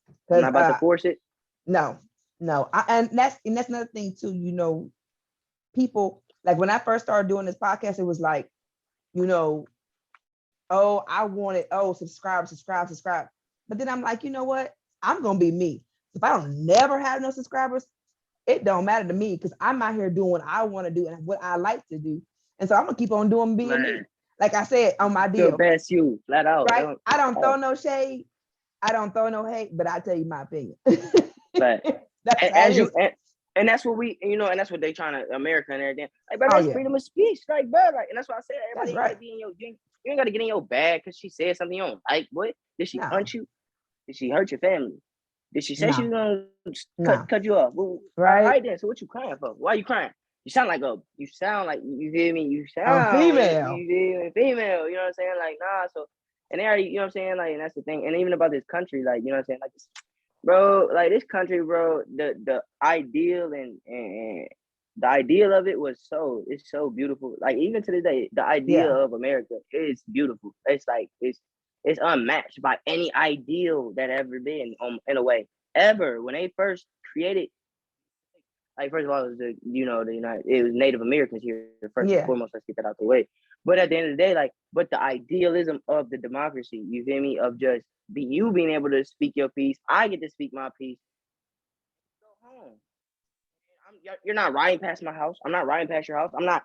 I'm Because not about to force it. no, no. And that's another thing too, people like when I first started doing this podcast, it was like, oh, I wanted, subscribe, subscribe, subscribe. But then I'm like, you know what? I'm gonna be me. If I don't never have no subscribers, it don't matter to me because I'm out here doing what I want to do and what I like to do. And so I'm gonna keep on doing being me. Man, Like I said on my the deal, best you, flat out. right? I don't Flat throw out. no shade. I don't throw no hate, but I tell you my opinion. But That's how as it you is. and that's what we, and that's what they trying to America and everything. Like, bro, Oh that's yeah, freedom of speech, like, bro, like, and that's why I said that's everybody ain't right. gotta be in your, you ain't gotta get in your bag because she said something you don't like. What did she No, punch you? Did she hurt your family? Did she say she no, was gonna no. cut you off? Well, all Right? right then. So what you crying for? Why you crying? You sound like you feel me. You I'm sound female. feel me, female. You know what I'm saying? Like nah. So and they already, you know what I'm saying? Like and that's the thing. And even about this country, like you know what I'm saying? Like bro, like this country, bro. The ideal and the ideal of it it's so beautiful. Like even to this day, the idea Yeah, of America is beautiful. It's like it's unmatched by any ideal that ever been in a way ever. When they first created, like first of all, it was it was Native Americans here first and yeah, foremost. Let's get that out the way. But at the end of the day, like, but the idealism of the democracy, you feel me? Of just being able to speak your piece. I get to speak my piece. Go home. You're not riding past my house. I'm not riding past your house. I'm not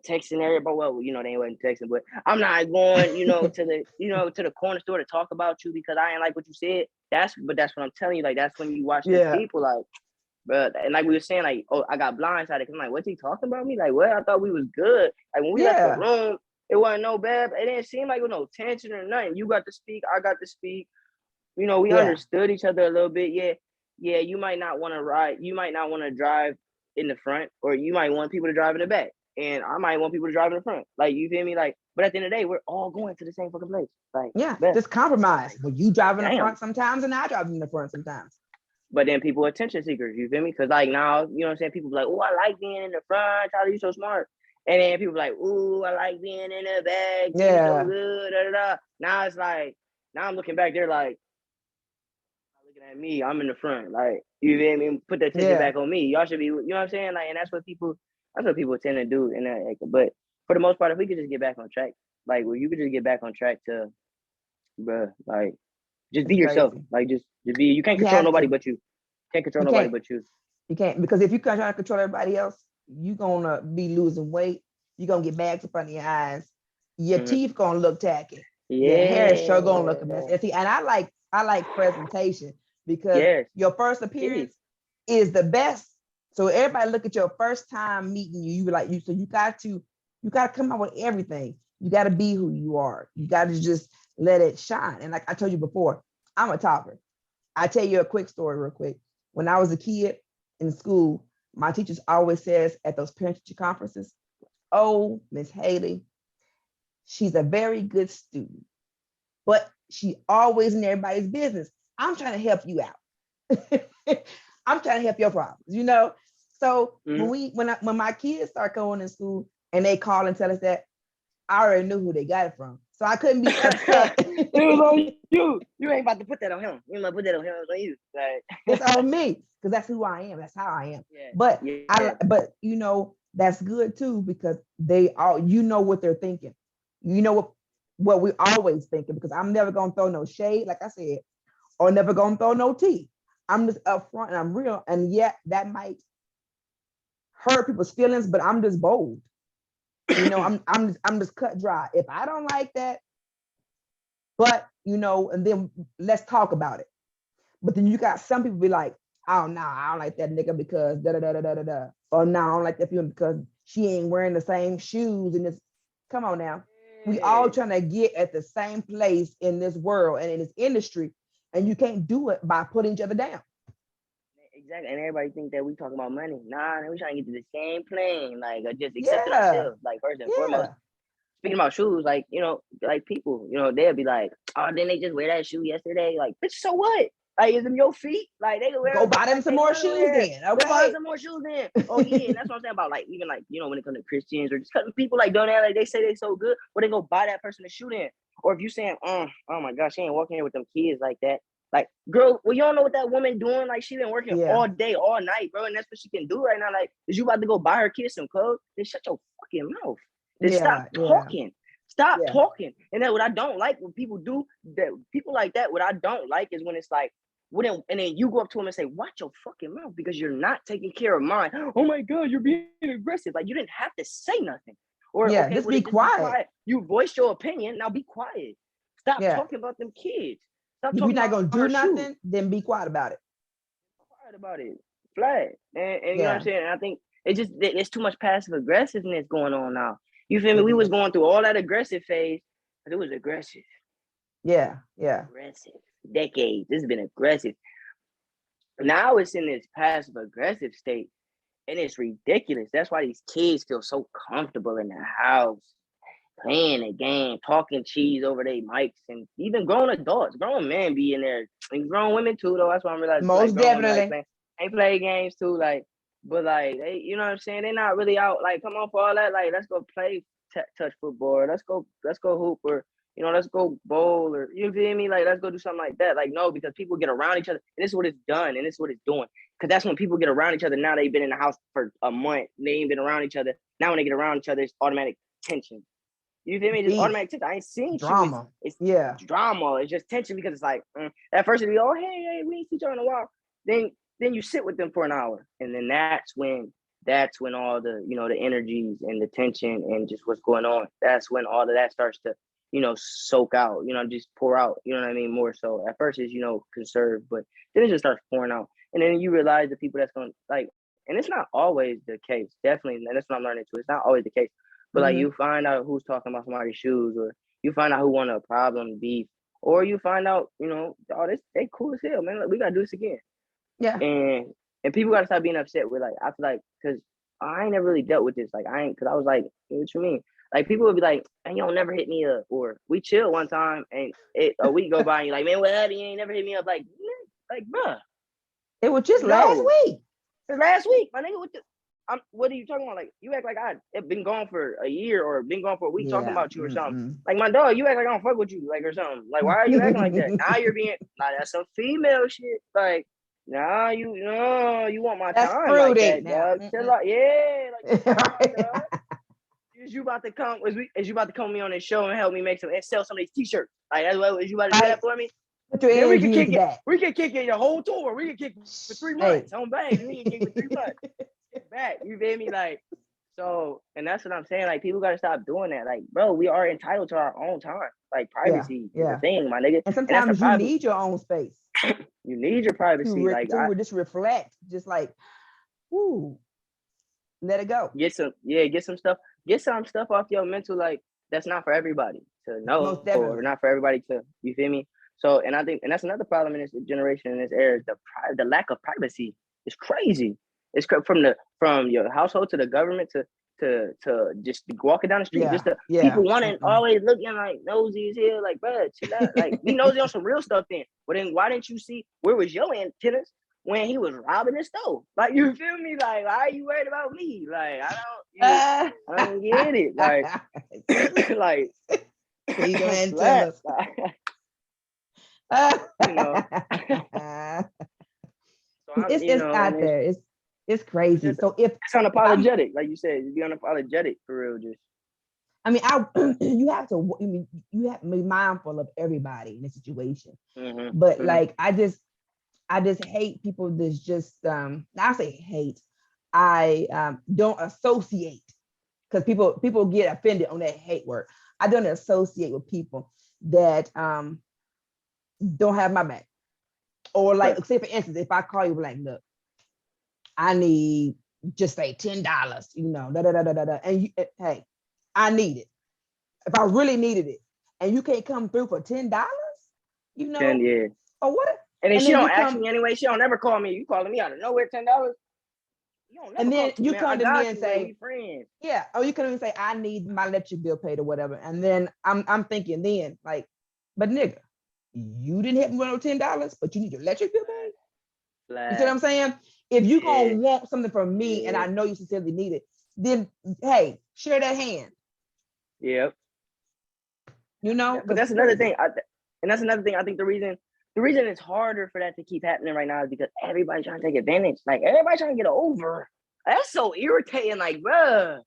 texting everybody. Well, they wasn't texting, but I'm not going, to the corner store to talk about you because I ain't like what you said. That's what I'm telling you. Like that's when you watch them yeah, people, like, bro, and like we were saying, like, oh, I got blindsided because I'm like, what's he talking about me? Like, what? I thought we was good. Like when we left the yeah, room, it wasn't no bad. It didn't seem like it was no tension or nothing. You got to speak, I got to speak. We yeah, understood each other a little bit. Yeah, yeah. You might not want to ride. You might not want to drive in the front, or you might want people to drive in the back, and I might want people to drive in the front. Like you feel me? Like, but at the end of the day, we're all going to the same fucking place. Like, yeah. best. Just compromise. Like, Well, you drive in the damn. front sometimes, and I drive in the front sometimes. But then people are attention seekers. You feel me? Because like now, you know what I'm saying. People be like, oh, I like being in the front. Tyler, you so smart. And then people be like, ooh, I like being in the back. You so Yeah, good. Da, da, da. Now it's like, now I'm looking back. They're like, looking at me, I'm in the front. Like, you feel me? Put the attention yeah. back on me. Y'all should be, you know what I'm saying? Like, and that's what people tend to do. And like, but for the most part, if we could just get back on track, like, well, you could just get back on track to, bruh, like, just be It's yourself. crazy. Like, just be. You can't You control have nobody to. but you. Can't control You nobody can't. but you. You can't because if you try to control everybody else, you're gonna be losing weight. You're gonna get bags up under your eyes. Your Mm-hmm. teeth gonna look tacky. Your hair is sure gonna look a mess. Yeah. And see, and I like presentation because Yes. your first It appearance is the best. So everybody look at your first time meeting you. You be like you. So you got to come out with everything. You got to be who you are. You got to just let it shine. And like I told you before, I'm a talker. I tell you a quick story real quick. When I was a kid in school, my teachers always says at those parent-teacher conferences, "Oh, Miss Haley, she's a very good student, but she always in everybody's business. I'm trying to help you out. I'm trying to help your problems. So mm-hmm. when my kids start going to school and they call and tell us that, I already knew who they got it from. So I couldn't be upset. It was on you. You ain't about to put that on him. You ain't about to put that on him. It's on you. Like, It's on me because that's who I am. That's how I am. yeah. But Yeah. but that's good too because they all what they're thinking. You know what we always thinking because I'm never gonna throw no shade, like I said, or never gonna throw no tea. I'm just upfront and I'm real, and yet that might hurt people's feelings, but I'm just bold. I'm just cut dry. If I don't like that, but and then let's talk about it. But then you got some people be like, oh no, I don't like that nigga because da da da da da da da. Or no, I don't like that female because she ain't wearing the same shoes. And this, come on now. We all Yeah. trying to get at the same place in this world and in this industry. And you can't do it by putting each other down. Exactly, and everybody think that we talking about money. Nah, we trying to get to the same plane, like just accepting Yeah. ourselves. Like first and foremost, Yeah. speaking about shoes, like like people, they'll be like, oh, didn't they just wear that shoe yesterday? Like, bitch, so what? Like, is them your feet? Like, they can wear Go them buy just them like some they more want to shoes wear. then. Go buy Okay. some more shoes then. Oh yeah, and that's what I'm saying about like even like when it comes to Christians or just people like doing that, like they say they so good, or they go buy that person a shoe then. Or if you saying, oh my gosh, she ain't walking here with them kids like that. Like, girl, well, you don't know what that woman doing. Like, she been working Yeah. all day, all night, bro, and that's what she can do right now. Like, is you about to go buy her kids some clothes? Then shut your fucking mouth. Then stop Yeah. Yeah. talking. Stop Yeah. talking. And then what I don't like when people do that, people like that, what I don't like is when it's like, and then you go up to him and say, watch your fucking mouth because you're not taking care of mine. Oh my God, you're being aggressive. Like, you didn't have to say nothing. Or, Yeah. okay, Just well, be then just be quiet. quiet. You voiced your opinion. Now be quiet. Stop Yeah. talking about them kids. Stop If you're talking not about gonna her do shoes. nothing, then be quiet about it. Quiet about it. Flat. And you know what I'm Yeah. saying? And I think it's too much passive aggressiveness going on now. You feel me? It We was is. going through all that aggressive phase, but it was aggressive. Yeah. Yeah. Aggressive. Decades. This has been aggressive. Now it's in this passive aggressive state, and it's ridiculous. That's why these kids feel so comfortable in the house, playing a game, talking cheese over their mics, and even grown adults, grown men be in there, and grown women too. Though that's why I'm realizing like Most grown women like definitely. playing, they play games too, like, but like they, you know what I'm saying? They're not really out like come on for all that. Like let's go play touch football, or let's go hoop, or let's go bowl, or you feel me? Like let's go do something like that. Like no, because people get around each other, and this is what it's done, and this is what it's doing. Because that's when people get around each other. Now they've been in the house for a month, they ain't been around each other. Now when they get around each other, it's automatic tension. You feel me? Just Beef. automatic tension. I ain't seen you. Drama. It's Yeah. drama. It's just tension because it's like at first it'd be hey, we ain't see each other in a while. Then you sit with them for an hour, and then that's when all the the energies and the tension and just what's going on. That's when all of that starts to soak out. Just pour out. You know what I mean? More so. At first it's conserved, but then it just starts pouring out, and then you realize the people that's going to like. And it's not always the case. Definitely, and that's what I'm learning too. It's not always the case. But like Mm-hmm. you find out who's talking about somebody's shoes, or you find out who want a problem, beef, or you find out, oh, they cool as hell, man. Like, we gotta do this again. Yeah. And people gotta stop being upset with like I feel like because I ain't never really dealt with this. Like I ain't because I was like, what you mean? Like people would be like, man, you don't never hit me up, or we chill one time and a week go by and you're like, man, what happened? You ain't never hit me up. Like, bruh, It was just last no. week. Last week, my nigga, what are you talking about? Like, you act like I have been gone for a year or been gone for a week talking Yeah. about you or something. Like, my dog, you act like I don't fuck with you, like, or something. Like, why are you acting like that? Now you're being, like, that's some female shit. Like, nah, you want my That's time like fruity that, now. dog. Chill out. Yeah, like, chill out, Right. dog. Is you about to come? Is you about to come me on this show and help me and sell some of these t-shirts? Like, is you about to do that for me? Put your Then we can energy kick into it. that. We can kick it the whole tour. We can kick for 3 Hey. months on bang. We can kick for 3 months. Back. You feel me? Like, so, and that's what I'm saying. Like, people gotta stop doing that. Like, bro, we are entitled to our own time. Like, Yeah. privacy is a Yeah. thing, my nigga. And And that's the sometimes you problem. need your own space You need your privacy. Like, to just reflect, just like, ooh, let it go. get some stuff off your mental. Like, that's not for everybody to know, Most or definitely. not for everybody to. You feel me? So, and I think, and that's another problem in this generation, in this era, is the lack of privacy. It's crazy. It's from your household to the government to just walking down the street, just Yeah. the Yeah. people wanting always looking like nosy as hell. Like, bro, chill out. Like, we nosy on some real stuff then. But then why didn't you see where was your antennas when he was robbing the store? Like, you feel me? Like, why are you worried about me? Like, I don't get it. Like, like, See your flat. antennas. You know. So I'm, It's out and there. It's crazy. So it's if I'm, unapologetic, like you said, you be unapologetic for real. Just I mean, you have to. I mean, you have to be mindful of everybody in the situation. But like, I just hate people that's just I say hate. I don't associate because people get offended on that hate word. I don't associate with people that don't have my back. Or Right. like, say for instance, if I call you like, look, I need just say $10, da da da da da, da. And you, hey, I need it. If I really needed it, and you can't come through for $10, Then yeah. or what? And then And she then don't you ask come, me anyway. She don't never call me. You calling me out of nowhere, $10. You don't never and call then to you man. I come to me got and you. Like, we say, friends. yeah, or you can even say, I need my electric bill paid or whatever. And then I'm thinking then, like, but nigga, you didn't hit me with no $10, but you need your electric bill paid. You see what Like, I'm saying? If you gonna yeah, want something from me and yeah, I know you sincerely need it, then hey, share that hand, yeah. But because that's it's another crazy. thing. And that's another thing. I think the reason it's harder for that to keep happening right now is because everybody's trying to take advantage. Like everybody trying to get over. That's so irritating. Like, bruh,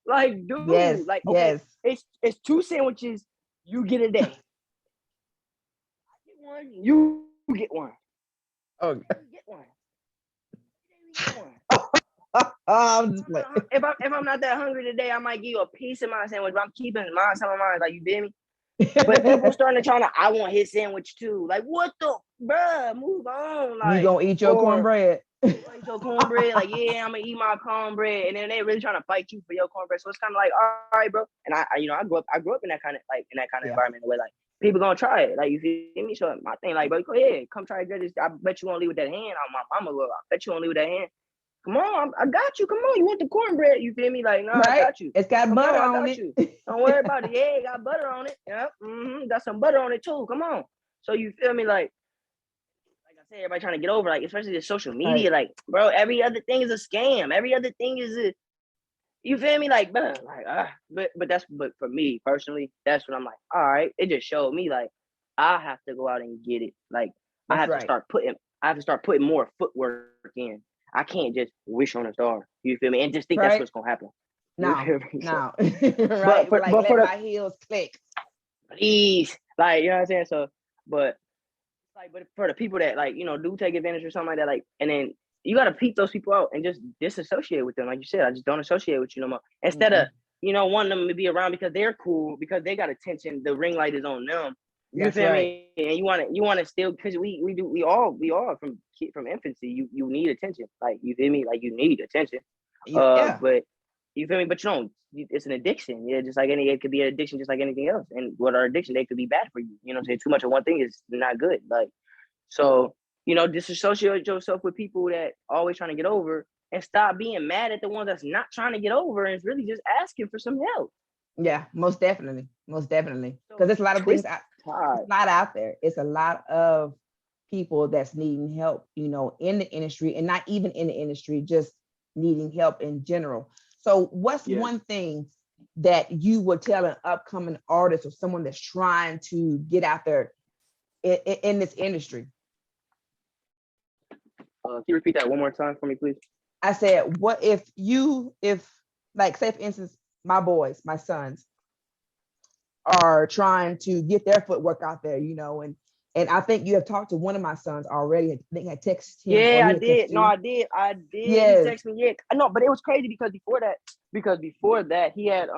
like, Yes, dude, like, okay, yes. it's two sandwiches. You get a day. I get one. You get one. Oh, We get one. We get one. I'm just like, If I'm not that hungry today, I might give you a piece of my sandwich. But I'm keeping mine, some of mine. Like you feel me? But people starting to try to, I want his sandwich too. Like what the, bruh, move on. you Like, gonna eat your or cornbread? you eat your cornbread. Like yeah, I'm gonna eat my cornbread, and then they really trying to fight you for your cornbread. So it's kind of like, all right, bro. And I grew up in that kind of Yeah, environment where like people gonna try it. Like you feel me? So my thing, like, bro, go ahead, come try it. I bet you won't leave with that hand. My mama will. I bet you won't leave with that hand. Come on, I got you. Come on, you want the cornbread? You feel me? Like, no, I right. got you. It's got Come on, butter I on got it. you. Don't worry about it. Yeah, got butter on it. Yep. Got some butter on it too. Come on. So you feel me? Like I said, everybody trying to get over, like, especially the social Right. media. Like, bro, every other thing is a scam. Every other thing is a, you feel me? Like, bro, like, but for me personally, that's when I'm like, all right. It just showed me like I have to go out and get it. Like, I That's have to right. start putting, more footwork in. I can't just wish on a star. You feel me? And just think that's Right. what's gonna happen. You Now, feel me? So, now, but right. for Like but let for the my heels click. please, like you know what I'm saying. So, but like, but for the people that like do take advantage or something like that, like, and then you gotta peep those people out and just disassociate with them. Like you said, I just don't associate with you no more. Instead of Mm-mm. wanting them to be around because they're cool, because they got attention. The ring light is on them. You That's feel right. me? And you want to still, because we all from infancy. You need attention. Like you feel me? Like you need attention. Yeah. But you feel me? But you don't. It's an addiction. Yeah, just like it could be an addiction, just like anything else. And what are addiction? They could be bad for you. You know what I'm saying? Too much of one thing is not good. Like so, disassociate yourself with people that always trying to get over, and stop being mad at the ones that's not trying to get over, and it's really just asking for some help. Yeah, most definitely. Most definitely. Because So there's a lot of things twist out, it's tie. a lot out there. It's a lot of people that's needing help, in the industry and not even in the industry, just needing help in general. So what's Yeah. one thing that you would tell an upcoming artist or someone that's trying to get out there in this industry? Can you repeat that one more time for me, please? I said, what if like say for instance, my boys, my sons are trying to get their footwork out there, and I think you have talked to one of my sons already. I think I texted him or Yeah, he I had texted did. No, you. I did. I did. He Yes. texted me. Yeah, no, but it was crazy because before that he had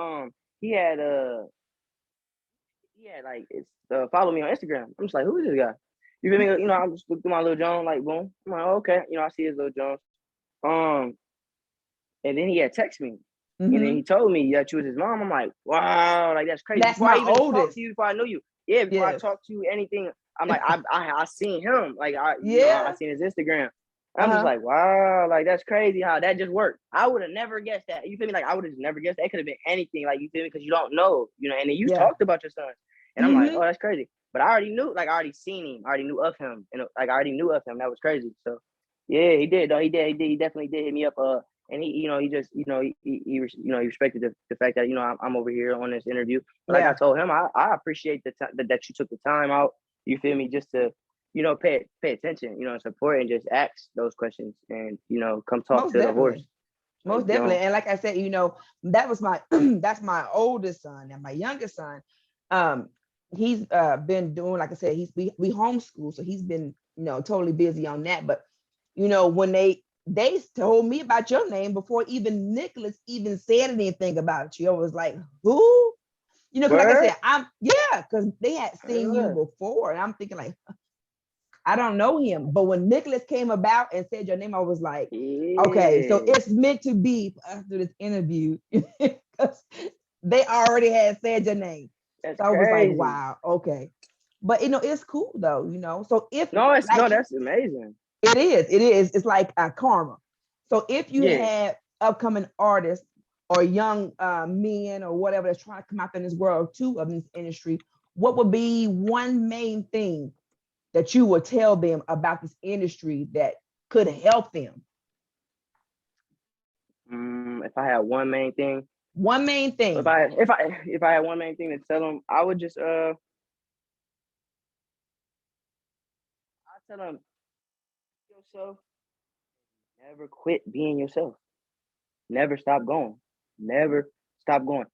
like it's follow me on Instagram. I'm just like, who is this guy? You feel me? I'm just looking through my little John, like boom. I'm like, oh, okay. I see his little Jones. Um, and then he had text me, and then he Hmm. told me that you was his mom. I'm like, wow, like that's crazy. That's Before I my even talked oldest. to you, before I knew you, yeah, before I Yes. talked to you, anything, I'm like, I seen him, like I Yeah. seen his Instagram. I'm just Uh-huh. like, wow, like that's crazy how that just worked. I would have never guessed that. You feel me? Like I would have never guessed that. It could have been anything. Like you feel me? Because you don't know, And then you Yeah. talked about your son, and I'm like, oh, Hmm. that's crazy. But I already knew, like I already seen him, I already knew of him, and like I already knew of him. That was crazy. So yeah, he did though. He did. He did. He definitely did hit me up. And he just, he respected the fact that I'm over here on this interview. But like I Yeah. told him, I appreciate the time that you took the time out. You feel me? Just to pay attention, support and just ask those questions and come talk Most to the horse. definitely. Like Most definitely. And like I said, that was my that's my oldest son. And my youngest son, um, he's been doing, like I said, we homeschool, so he's been, totally busy on that. But when they told me about your name before even Nicholas even said anything about you. I was like, who? You know, because like I Word? said, because they had seen you before, and I'm thinking like, I don't know him. But when Nicholas came about and said your name, I was like, okay, so Yeah. it's meant to be after this interview because they already had said your name. That's So I was like, crazy. wow, okay. But it's cool though, So if No, like that's amazing. it is, it's like a karma. So if you Yeah. have upcoming artists or young men or whatever that's trying to come out in this world too of this industry, what would be one main thing that you would tell them about this industry that could help them? If I had one main thing, One main if thing. I if I if I had one main thing to tell them, I would just I tell them yourself, never quit being yourself. Never stop going. Never stop going.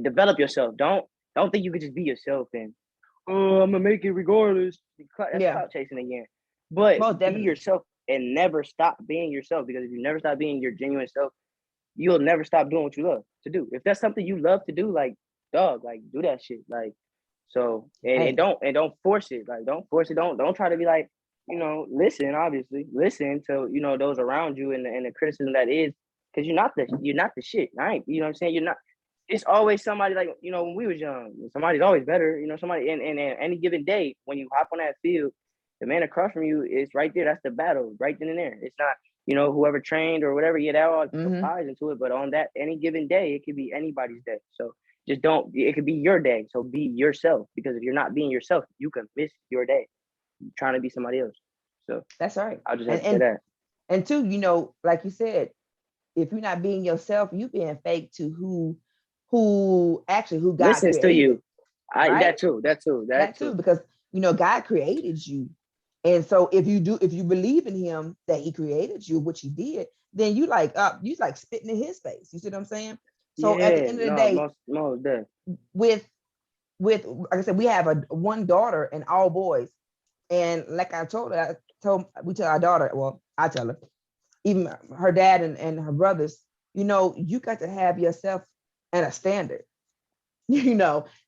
Develop yourself. Don't think you could just be yourself and I'm gonna make it regardless. That's Yeah, clout chasing again. But most be definitely. yourself and never stop being yourself, because if you never stop being your genuine self, you'll never stop doing what you love to do. If that's something you love to do, like dog, like do that shit. Like so and Hey. don't force it. Like don't force it. Don't try to be like, listen, obviously. Listen to, those around you and the criticism that is, because you're not the shit. I ain't, you know what I'm saying? You're not. It's always somebody, like, when we was young, somebody's always better. Somebody in any given day, when you hop on that field, the man across from you is right there. That's the battle right then and there. It's not, whoever trained or whatever. Yeah, that all Mm-hmm. applies into it. But on that any given day, it could be anybody's day. So just don't. It could be your day. So be yourself, because if you're not being yourself, you can miss your day trying to be somebody else. So That's right. I'll just have And to say and that. and two, like you said, if you're not being yourself, you being fake to who God Listens to created, you. I right? that too. That too. That That too, too. because God created you. And so if you believe in him that he created you, which he did, then you like spitting in his face. You see what I'm saying? So at the Yeah. end of the No. day, Most dead. with like I said, we have one daughter and all boys. And like we tell our daughter, well, I tell her, even her dad and her brothers, you got to have yourself and a standard.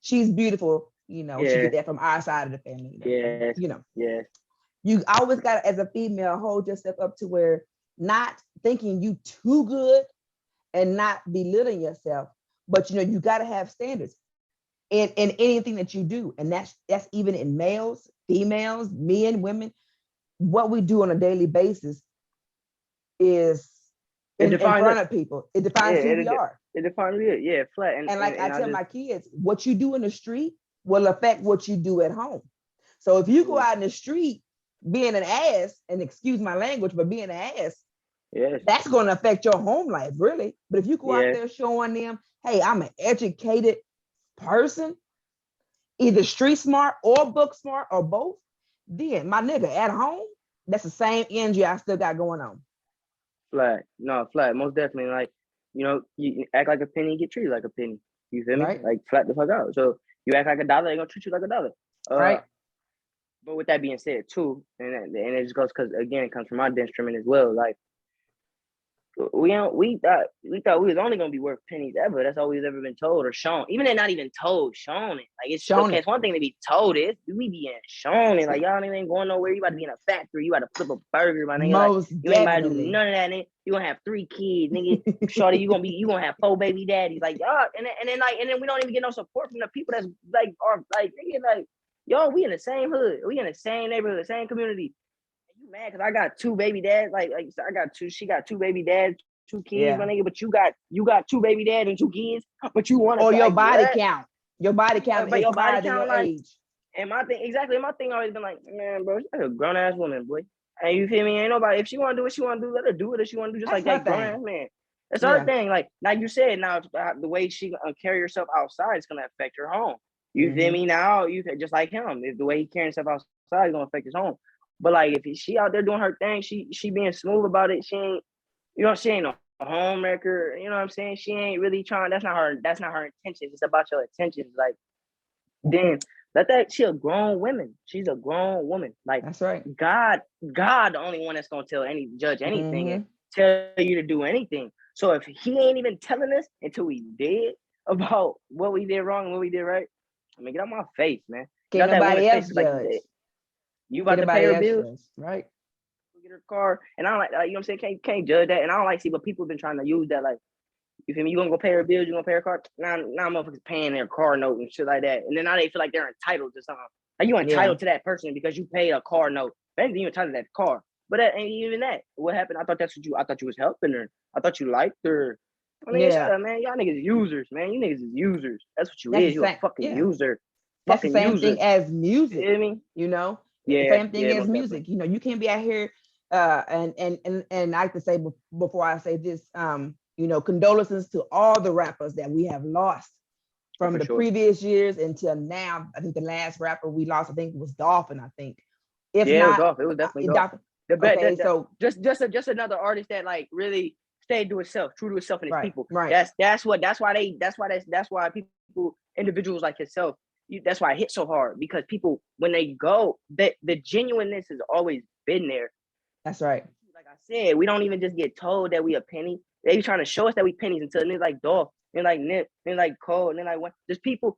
She's beautiful, she Yeah. get that from our side of the family and everything. But Yes. Yes. you always got to, as a female, hold yourself up to where not thinking you too good and not belittling yourself, but you got to have standards in anything that you do. And that's even in males, females, men, women. What we do on a daily basis is It in defines front us. of people. It Yeah. defines who we are. It defines it. Yeah. Flat. And like I And I tell just. my kids, what you do in the street will affect what you do at home. So if you go out in the street being an ass, and excuse my language, but being an ass, Yes. that's going to affect your home life, really. But if you go out Yeah. there showing them, hey, I'm an educated person, either street smart or book smart or both, then my nigga at home, that's the same energy I still got going on. Flat. No. Flat. Most definitely. Like, you act like a penny, get treated like a penny. You feel me? Right? Like flat the fuck out. So you act like a dollar, they're gonna treat you like a dollar. Uh, Right? but with that being said, too, and it just goes because again, it comes from my instrument as well. Like we thought we was only gonna be worth pennies ever. That's all we've ever been told or shown. Even they're not even told, shown it. Like it's Shown okay. it. It's one thing to be told it. We be shown it. Like y'all ain't going nowhere. You about to be in a factory. You about to flip a burger, my nigga. Like Most you ain't about to do definitely. none of that, nigga. You gonna have 3 kids, nigga. Shorty, you gonna have 4 baby daddies. Like y'all, and then we don't even get no support from the people that's like are like nigga like y'all. We in the same hood. We in the same neighborhood, same community. You mad because I got 2 baby dads? Like I got 2. She got 2 baby dads, 2 kids, my Yeah. nigga. But you got 2 baby dads and 2 kids. But you want to Or your like body what? count. Your body count But is your body higher than count your like, age. and my thing exactly. My thing always been like, man, bro, she's like a grown ass woman, boy. And you feel me? Ain't nobody. If she want to do what she want to do, let her do it. If she want to do just That's like her that grown ass thing. man. That's her Yeah. thing. Like you said, now the way she carry herself outside is gonna affect her home. You feel Mm-hmm. me? Now you just like him. If the way he carrying himself outside is gonna affect his home. But like if she out there doing her thing, she being smooth about it. She ain't, she ain't no homemaker. You know what I'm saying? She ain't really trying. That's not her. That's not her intentions. It's about your intentions. Like then let that. She a grown woman. She's a grown woman. Like That's right. God, God, the only one that's gonna judge anything. Mm-hmm. And tell you to do anything. So if he ain't even telling us until we did about what we did wrong and what we did right, I mean, get out my face, man. Get Can't out that nobody woman's face. else It's like you judge. said, you Can't about to pay nobody her else bills, judge, right? get her car, and I don't like, you know what I'm saying? Can't judge that, and I don't like see, but people have been trying to use that, like, you feel me? You gonna go pay her bills? You gonna pay her car? Now motherfuckers paying their car note and shit like that, and then now they feel like they're entitled to something. Like you Yeah, entitled to that person because you paid a car note. But you entitled to that car. But that ain't even that. What happened? I thought that's what you. I thought you was helping her. I thought you liked her. I mean, shut yeah. up, man. Y'all niggas is users, man. You niggas is users. That's what you That's the is. You a same. fucking Yeah, user. that's the Fucking same thing user. as You music. hear me? You know, Yeah, same thing yeah, as most definitely. music. You know, you can't be out here. And I have to say before I say this, condolences to all the rappers that we have lost Oh, from for the sure. previous years until now. I think the last rapper we lost, I think, was Dolphin. I think, if Yeah, it was not, off. It was definitely off. Dolphin. The bet Okay, that so just another artist that like really stayed to himself, true to himself and his right, people. right, That's why individuals like himself. That's why I hit so hard because people when they go, that the genuineness has always been there. that's right, Like I said, we don't even just get told that we a penny. They be trying to show us that we pennies until niggas like Dolph, and like Nip, and like Cole, and then like what? There's people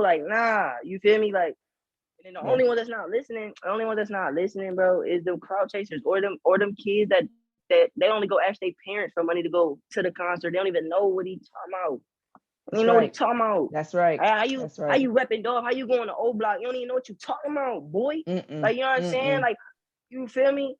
like nah. You feel me? Like and then the yeah, only one that's not listening, bro, is them crowd chasers or them kids that they only go ask their parents for money to go to the concert. They don't even know what he talking about. They don't that's even know what he right, talking about. that's right, How you that's how right. you repping dog? How you going to O Block? You don't even know what you talking about, boy. Mm-mm, Like you know what I'm saying? mm-mm. Like you feel me?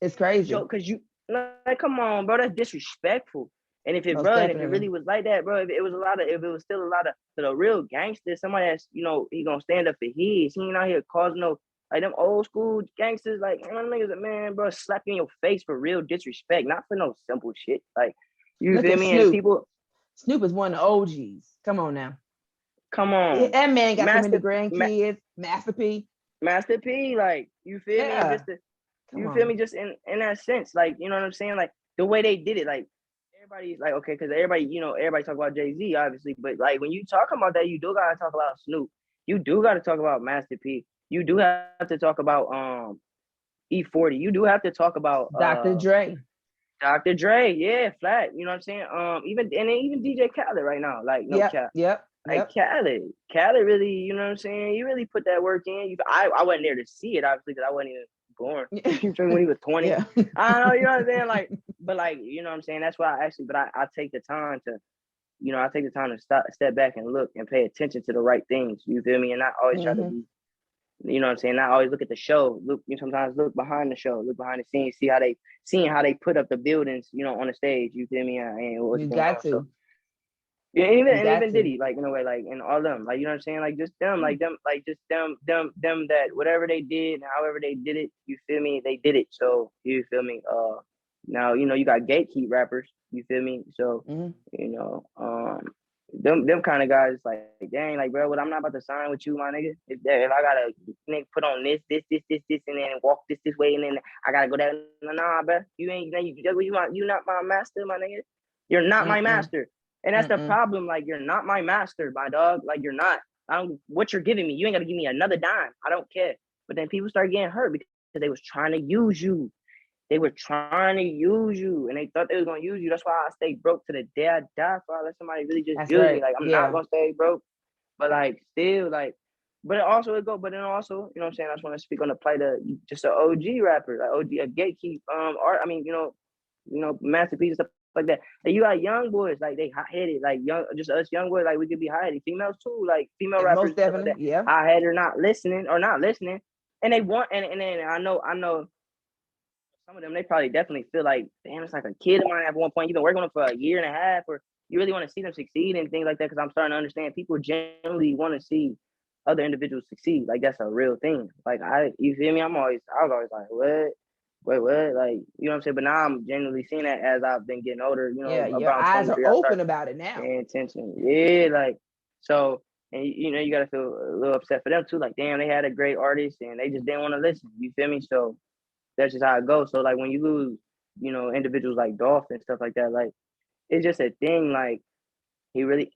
It's crazy, Cause you like come on, bro. That's disrespectful. And most if it definitely. really was like that, bro, if it was still a lot of the real gangsters, somebody that's he gonna stand up for his. He ain't out here causing no like them old school gangsters, like them niggas, man, bro, slap you in your face for real disrespect, not for no simple shit. Like you Look feel at me? And Snoop. people, Snoop is one of the OGs. Come on now. come on, That man got so many Ma- grandkids. Master P. Master P, like you feel me? And Yeah. just the Come You feel on. me? Just in that sense, like you know what I'm saying? Like the way they did it, like everybody's like, okay, because everybody talk about Jay-Z, obviously, but like when you talk about that, you do gotta talk about Snoop. You do gotta talk about Master P. You do have to talk about E40. You do have to talk about Dr. Dre. Dr. Dre, yeah, flat. You know what I'm saying? Even DJ Khaled right now, like no Yep. cap. Yep. Like Yep. Khaled really, you know what I'm saying? You really put that work in. I wasn't there to see it, obviously, because I wasn't even born. You feel me? When he was 20. Yeah. I don't know, you know what I'm saying? Like, but like, you know what I'm saying? That's why I take the time to, I take the time to step back and look and pay attention to the right things. You feel me? And not always try to Hmm. be, you know what I'm saying? Not always look at the show. Sometimes look behind the show, look behind the scenes, seeing how they put up the buildings, on the stage. You feel me? And what's You going on. got So to. yeah, You and got even to. Diddy, like in a way, like and all them, like you know what I'm saying, like just them, like just them that whatever they did, however they did it, you feel me? They did it, so you feel me? Now you got gatekeep rappers, you feel me? So Hmm. you know, them kind of guys, like dang, like bro, what I'm not about to sign with you, my nigga. If I gotta put on this, and then walk this way, and then I gotta go that, nah, bro, you not my master, my nigga. You're not my Mm-mm. master. And that's the Mm-mm. problem. Like, you're not my master, my dog. Like, you're not. I don't what you're giving me. You ain't gotta give me another dime. I don't care. But then people start getting hurt because they was trying to use you. They were trying to use you, and they thought they was gonna use you. That's why I stay broke to the day I die. For I let somebody really just That's use me. right. Like, I'm not Yeah. gonna stay broke, but like still like. But then also, you know what I'm saying? I just want to speak on the plight of just an OG rapper, like OG, a gatekeep art. I mean, masterpiece and stuff like that. And you got young boys, like they hot headed, like just us young boys, like we could be hot headed. Females too, like female And rappers most and stuff like definitely. that. Yeah. Hot headed or not listening, and they want, and then I know some of them, they probably definitely feel like, damn, it's like a kid of mine at one point. You've been working on them for a year and a half, or you really want to see them succeed and things like that. Because I'm starting to understand people generally want to see other individuals succeed. Like that's a real thing. Like you feel me? I was always like, what? Wait, what? Like, you know what I'm saying? But now I'm genuinely seeing that as I've been getting older, Yeah. Your around eyes are 23, I start open about it now. paying attention. Yeah, like, so, and you got to feel a little upset for them too. Like, damn, they had a great artist and they just didn't want to listen. You feel me? So, that's just how it goes. So like when you lose, individuals like Dolph and stuff like that, like it's just a thing. Like he really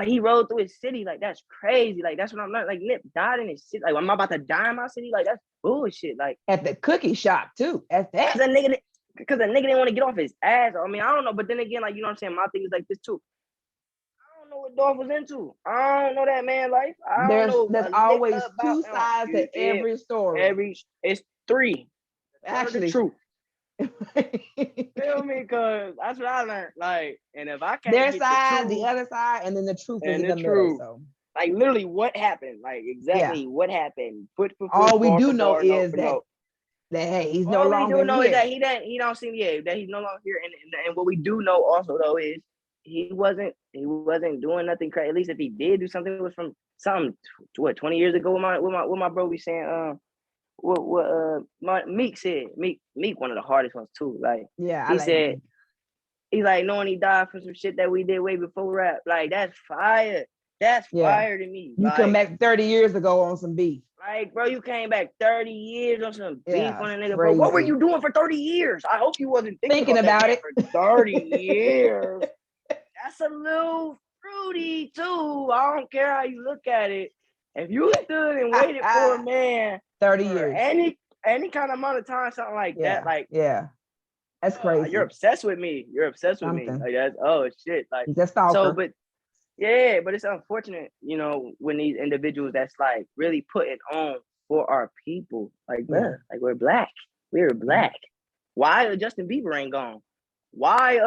he rode through his city. Like that's crazy. Like that's what I'm not like. Nip died in his city. Like am I about to die in my city? Like that's bullshit. Like At the cookie shop too. At that. as a nigga, because the nigga didn't want to get off his ass. I mean, I don't know, but then again, like, you know what I'm saying? My thing is like this too. I don't know what Dolph was into. I don't know that man life. I don't know There's a lick always about two him. sides You to feel? every story. It's three. Tell the Actually. truth. Feel me? Cause that's what I learned. Like, and if I can't Their get side, the the truth other side, and then the truth is and in the the middle. truth, So like literally what happened, like yeah. exactly what happened, foot for foot, All we bar do for know bar, note is for that note. hey, he's no All we do longer know is here. that he don't seem that he's no longer here, and what we do know also though is he wasn't doing nothing crazy. At least if he did do something, it was from something 20 years ago. With my bro be saying what Meek said. Meek one of the hardest ones too. Like Yeah, I he like said. me. He's like knowing he died for some shit that we did way before rap. Like that's fire. That's Yeah. fire to me. You come back 30 years ago on some beef. Like, bro, you came back 30 years on some beef on a nigga, bro. Crazy. What were you doing for 30 years? I hope you wasn't thinking about it for 30 years. That's a little fruity too. I don't care how you look at it. If you stood and waited for a man 30 years, any kind of amount of time, something like that, like that's crazy. You're obsessed with me. You're obsessed with me. Like that's shit. Like he's a stalker. So, but yeah, but it's unfortunate, you know, when these individuals that's like really putting on for our people. Like, bro, like we're black. We're black. Why Justin Bieber ain't gone? Why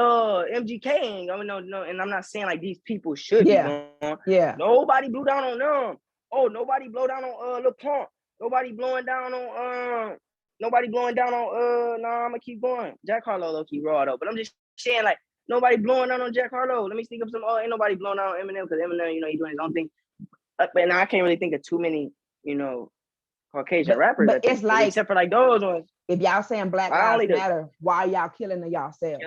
MGK ain't? I mean, no, and I'm not saying like these people should be gone. Yeah. Nobody blew down on them. Oh, nobody blow down on Lil Pump. Nobody blowing down on no, I'm gonna keep going. Jack Harlow low key raw though. But I'm just saying like nobody blowing down on Jack Harlow. Let me think of some ain't nobody blowing down on Eminem because Eminem, you know, he's doing his own thing. But now I can't really think of too many, you know, Caucasian rappers. But it's like except for like those ones. If y'all saying Black Lives Matter, why y'all killing yourselves?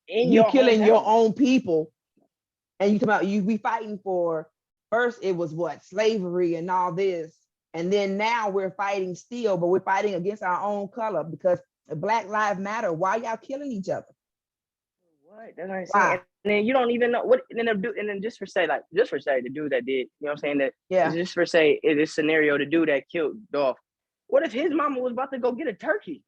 You killing your own people, and you come out. You be fighting for. First, it was what slavery and all this, and then now we're fighting still, but we're fighting against our own color because Black Lives Matter. Why y'all killing each other? What? That's what I'm saying. And then you don't even know what. And then just for say the dude that did, you know what I'm saying that. Yeah. Just for say in this scenario, the dude that killed Dolph. What if his mama was about to go get a turkey?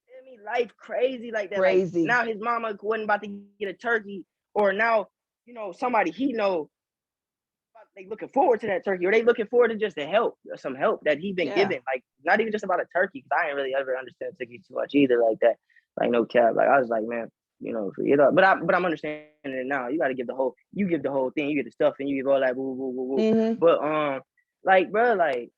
I mean, life crazy like that. Crazy. Like, now his mama wasn't about to get a turkey, or now, you know, somebody he know they looking forward to that turkey, or they looking forward to just the help, some help that he been given. Like, not even just about a turkey, because I didn't really ever understand turkey too much either, like that. Like, no cap. Like, I was like, man, you know, forget up. But I'm understanding it now. You got to give the whole thing. You get the stuff, and you give all that. Woo, woo, woo, woo. Mm-hmm. But like, bro, like,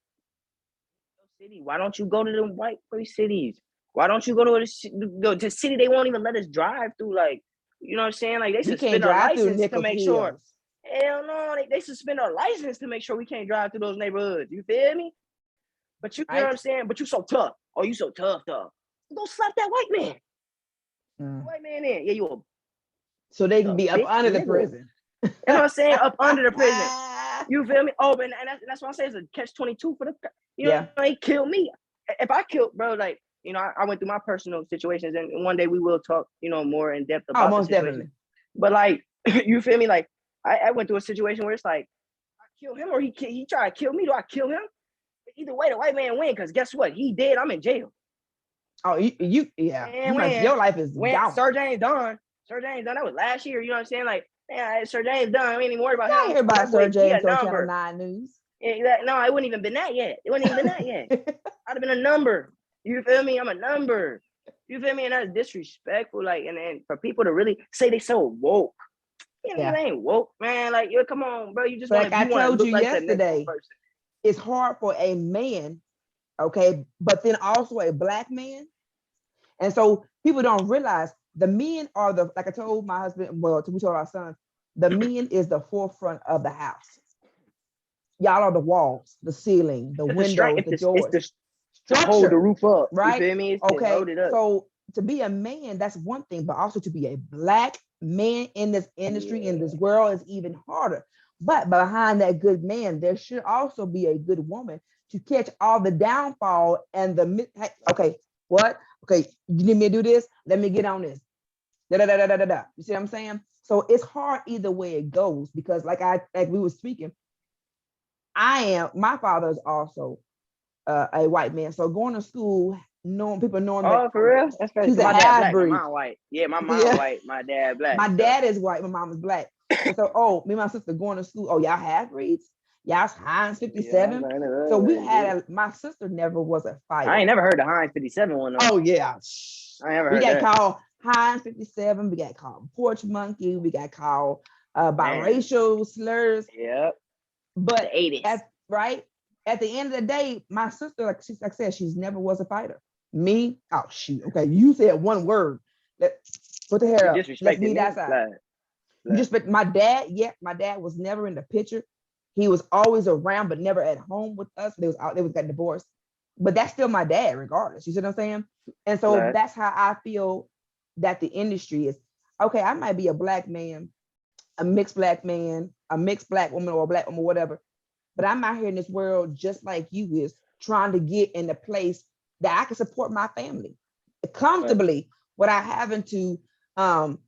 city. Why don't you go to the white boy cities? Why don't you go to the city they won't even let us drive through? Like, you know what I'm saying? Like, they suspend our license to make sure. Hell no, they suspend our license to make sure we can't drive through those neighborhoods. You feel me? But you know what I'm saying? But you so tough. Oh, you so tough. Go slap that white man. White man in. Yeah, you. So they can be up under the prison. You know what I'm saying? Up under the prison. You feel me? Oh, and that's what I'm saying. It's a catch-22 for the. You know, they kill me. If I killed, bro, like, you know, I went through my personal situations, and one day we will talk, you know, more in depth about most definitely. But like, you feel me? Like, I went through a situation where it's like, I kill him or he tried to kill me. Do I kill him? Either way, the white man win, because guess what? He dead. I'm in jail. Oh, your life is gone. Sir James done. That was last year. You know what I'm saying? Like, yeah, Sir James done. I ain't even worried about him. I hear about Sir James on Channel 9 News. Yeah, no, it wouldn't even been that yet. I'd have been a number. You feel me? I'm a number. You feel me? And that's disrespectful. Like, and for people to really say they so woke. You know, they ain't woke, man. Like, yo, come on, bro. You just like I told you yesterday. It's hard for a man, okay, but then also a Black man. And so people don't realize the men are like I told my husband, we told our sons, the men is the forefront of the house. Y'all are the walls, the ceiling, the windows, the doors. It's the structure, hold the roof up, right? You feel me? It's okay, hold it up. So to be a man, that's one thing, but also to be a Black man in this industry, in this world, is even harder. But behind that good man, there should also be a good woman to catch all the downfall and the okay, what? Okay, you need me to do this? Let me get on this. Da, da, da, da, da, da. You see what I'm saying? So it's hard either way it goes, because like we were speaking, my father is also a white man. So going to school people knowing that Oh, for real? That's crazy. she's 'Cause a my dad half black, my breed. mom white. Yeah, my mom Yeah. white, my dad black. My So dad is white, my mom is black. And so, oh, me and my sister going to school. Oh, y'all half breeds? Y'all's Heinz yeah, I'm 57. like, So we dude. had my sister never was a I fighter. ain't never heard the Heinz 57 one though. Oh yeah. I ain't never We heard got that. called Heinz 57. We got called porch monkey. We got called Man, biracial slurs. yep. The But 80s. at the end of the day, my sister, like I said, she's never was a fighter. Me, oh shoot. Okay, you said one word. Let Put the hair You up. Let's disrespected meet me? outside. Like, You just but my dad, yeah, my dad was never in the picture. He was always around, but never at home with us. They was out, they was got divorced. But that's still my dad, regardless. You see what I'm saying? And so like, that's how I feel that the industry is. Okay, I might be a black man, a mixed black man, a mixed black woman, or a black woman, whatever. But I'm out here in this world just like you is, trying to get in a place that I can support my family comfortably without having to um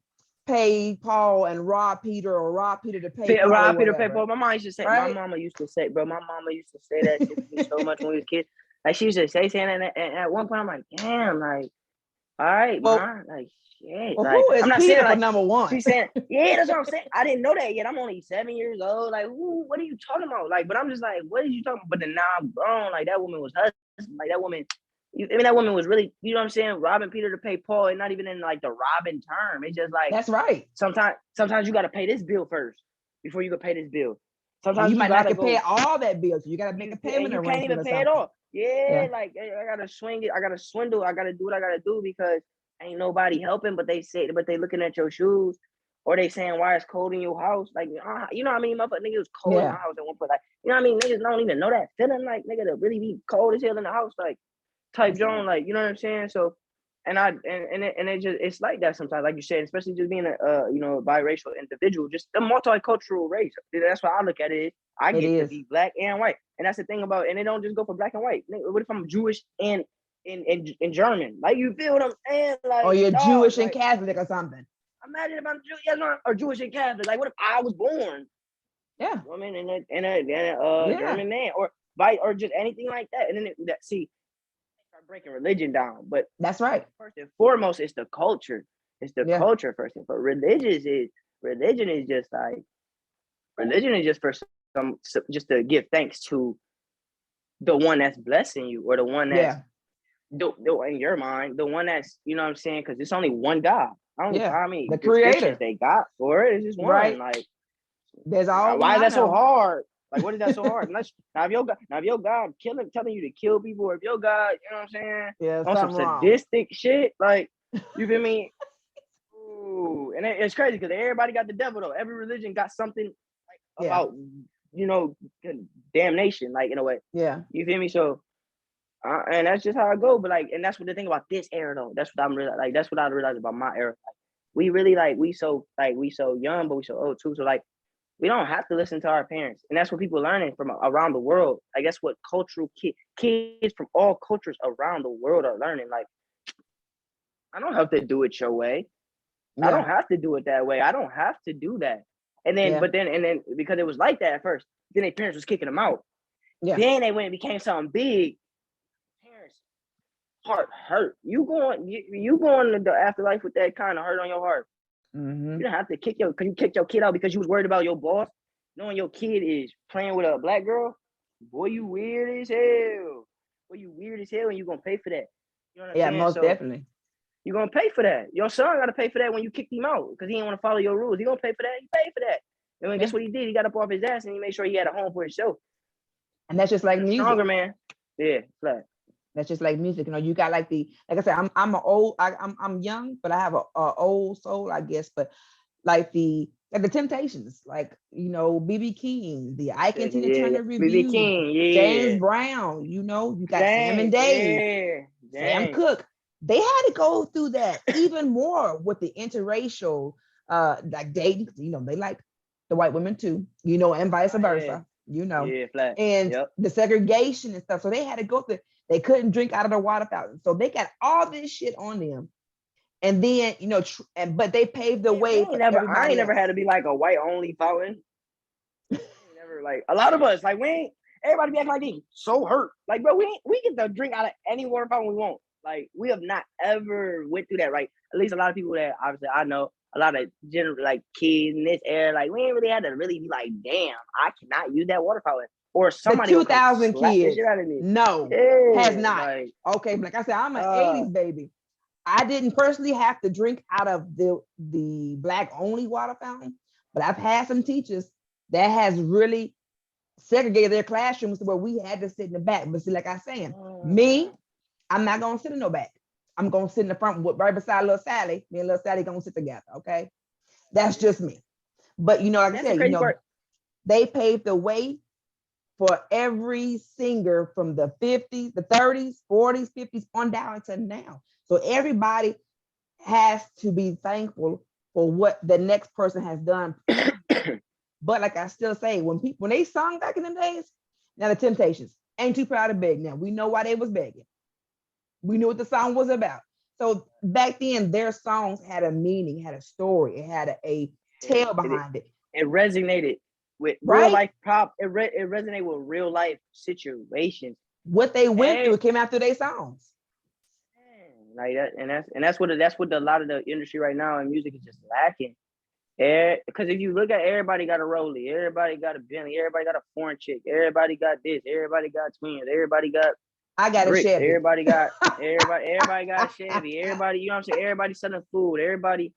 pay Paul and rob Peter or rob Peter to pay Paul or Rob Peter whatever. Paper. My mom used to say, my Right? mama used to say, bro, my mama used to say that shit to me so much when we was kids. Like she used to say, and at one point I'm like, damn, like, all right, Well, ma, like, shit. well, Like, who is I'm not saying Peter for like, number one? she's saying, yeah, that's what I'm saying. I didn't know that yet. I'm only 7 years old. Like, ooh, what are you talking about? Like, but I'm just like, what are you talking about? But then now I'm grown. Like, that woman was hustling. Like, that woman, I mean, that woman was really, you know what I'm saying? Robbing Peter to pay Paul, and not even in like the robbing term. It's just like, That's right. sometimes you got to pay this bill first before you can pay this bill. And you Sometimes you might not gotta can pay go. all that bill. So you gotta make a And payment you can't arrangement even or pay it something. off. Yeah, Yeah. like I gotta swing it. I gotta swindle. I gotta do what I gotta do because ain't nobody helping. But they looking at your shoes, or they saying why it's cold in your house. Like you know what I mean? Motherfucker, nigga, it was cold in my Yeah. house at one point. Like you know what I mean? Niggas don't even know that feeling. Like nigga, to really be cold as hell in the house. Like type That's right. Joan. Like you know what I'm saying? So. And it just it's like that sometimes, like you said, especially just being a biracial individual, just a multicultural race. That's what I look at it. I It get to is. be black and white, and that's the thing about. And it don't just go for black and white. What if I'm Jewish and in German? Like you feel what I'm saying? Or Like you're dog, Jewish and like Catholic or something. imagine if I'm Jewish or Jewish and Catholic. Like what if I was born? Yeah. You know what I mean, in a Yeah. German man or just anything like that. And then see, start breaking religion down, but That's right. first and foremost, it's the culture. It's the Yeah. culture first. But religion is just like religion is just for some just to give thanks to the one that's blessing you or the one that's Yeah. in your mind, the one that's you know what I'm saying because it's only one God. I don't Yeah. I mean The descriptions creator. they got for it is just one. Right. Like There's all one why is I that so know. hard? Like what is that so hard? Now if your God telling you to kill people, or if your God, you know what I'm saying, Yeah, on some something wrong. sadistic shit, like you feel me? Ooh, and it's crazy because everybody got the devil though. Every religion got something like Yeah. about you know damnation, like in a way. Yeah. You feel me? So, and that's just how I go. But like, and that's what the thing about this era though. That's what I'm really like. That's what I realized about my era. Like, we really we so young, but we so old too. So like, we don't have to listen to our parents, and that's what people learning from around the world. Like that's what cultural kids from all cultures around the world are learning. Like, I don't have to do it your way. I Yeah. don't have to do it that way. I don't have to do that. Yeah. And then because it was like that at first, then their parents was kicking them out. Yeah. Then they went and became something big. Parents heart hurt. You going to the afterlife with that kind of hurt on your heart. Mm-hmm. You don't have to kick your kid out because you was worried about your boss, knowing your kid is playing with a black girl. Boy, you weird as hell. Boy, you weird as hell, and you gonna pay for that. You know what I'm Yeah, saying? most So definitely. you're gonna pay for that. Your son gotta pay for that when you kicked him out because he didn't want to follow your rules. He gonna pay for that. He paid for that. And then Yeah. guess what he did? He got up off his ass and he made sure he had a home for himself. And that's just like music. Stronger man. Yeah, flat. That's just like music. You know, you got like like I said, I'm young, but I have a old soul, I guess. But like the Temptations, like BB King, the Ike and Tina Yeah, Turner BB review, King. James Yeah, Brown. You got Sam and dang. Dave, Yeah, Sam dang. Cooke. They had to go through that even more with the interracial, like dating. They like the white women too. And vice Yeah, versa. yeah, flat. And Yep. the segregation and stuff. So they had to go through. They couldn't drink out of the water fountain. So they got all this shit on them. And then but they paved the Yeah, way for I ain't everybody never else. had to be like a white only fountain. Never like a lot of us like we ain't everybody be acting like they so hurt. Like bro, we get to drink out of any water fountain we want. Like we have not ever went through that, right? At least a lot of people that obviously I know, a lot of general like kids in this era, like we ain't really had to really be like, damn, I cannot use that water fountain, or The somebody will come 2000 slap the shit kids, out of me. no, has Yeah, not. like Okay, like I said, I'm an uh, 80s baby. I didn't personally have to drink out of the black only water fountain, but I've had some teachers that has really segregated their classrooms to where we had to sit in the back. But see, like I saying, me, I'm not gonna sit in no back. I'm gonna sit in the front with right beside little Sally. Me and little Sally gonna sit together. Okay, that's just me. But like and I that's the said, crazy part. they paved the way for every singer from the 50s, the 30s, 40s, 50s on down to now. So everybody has to be thankful for what the next person has done. But like I still say, when they sung back in them days, now the Temptations ain't too proud to beg. Now we know why they was begging. We knew what the song was about. So back then, their songs had a meaning, had a story, it had a tale it, behind it, it resonated with real right? life it resonated with real life situations. What they went through And came out through their songs. like that, and that's what a lot of the industry right now in music is just lacking. Because if you look at everybody got a Rollie, everybody got a Bentley, everybody got a foreign chick, everybody got this, everybody got twins, everybody got I got a bricks, Chevy. everybody got a Chevy, everybody, you know what I'm saying? Everybody selling food, everybody.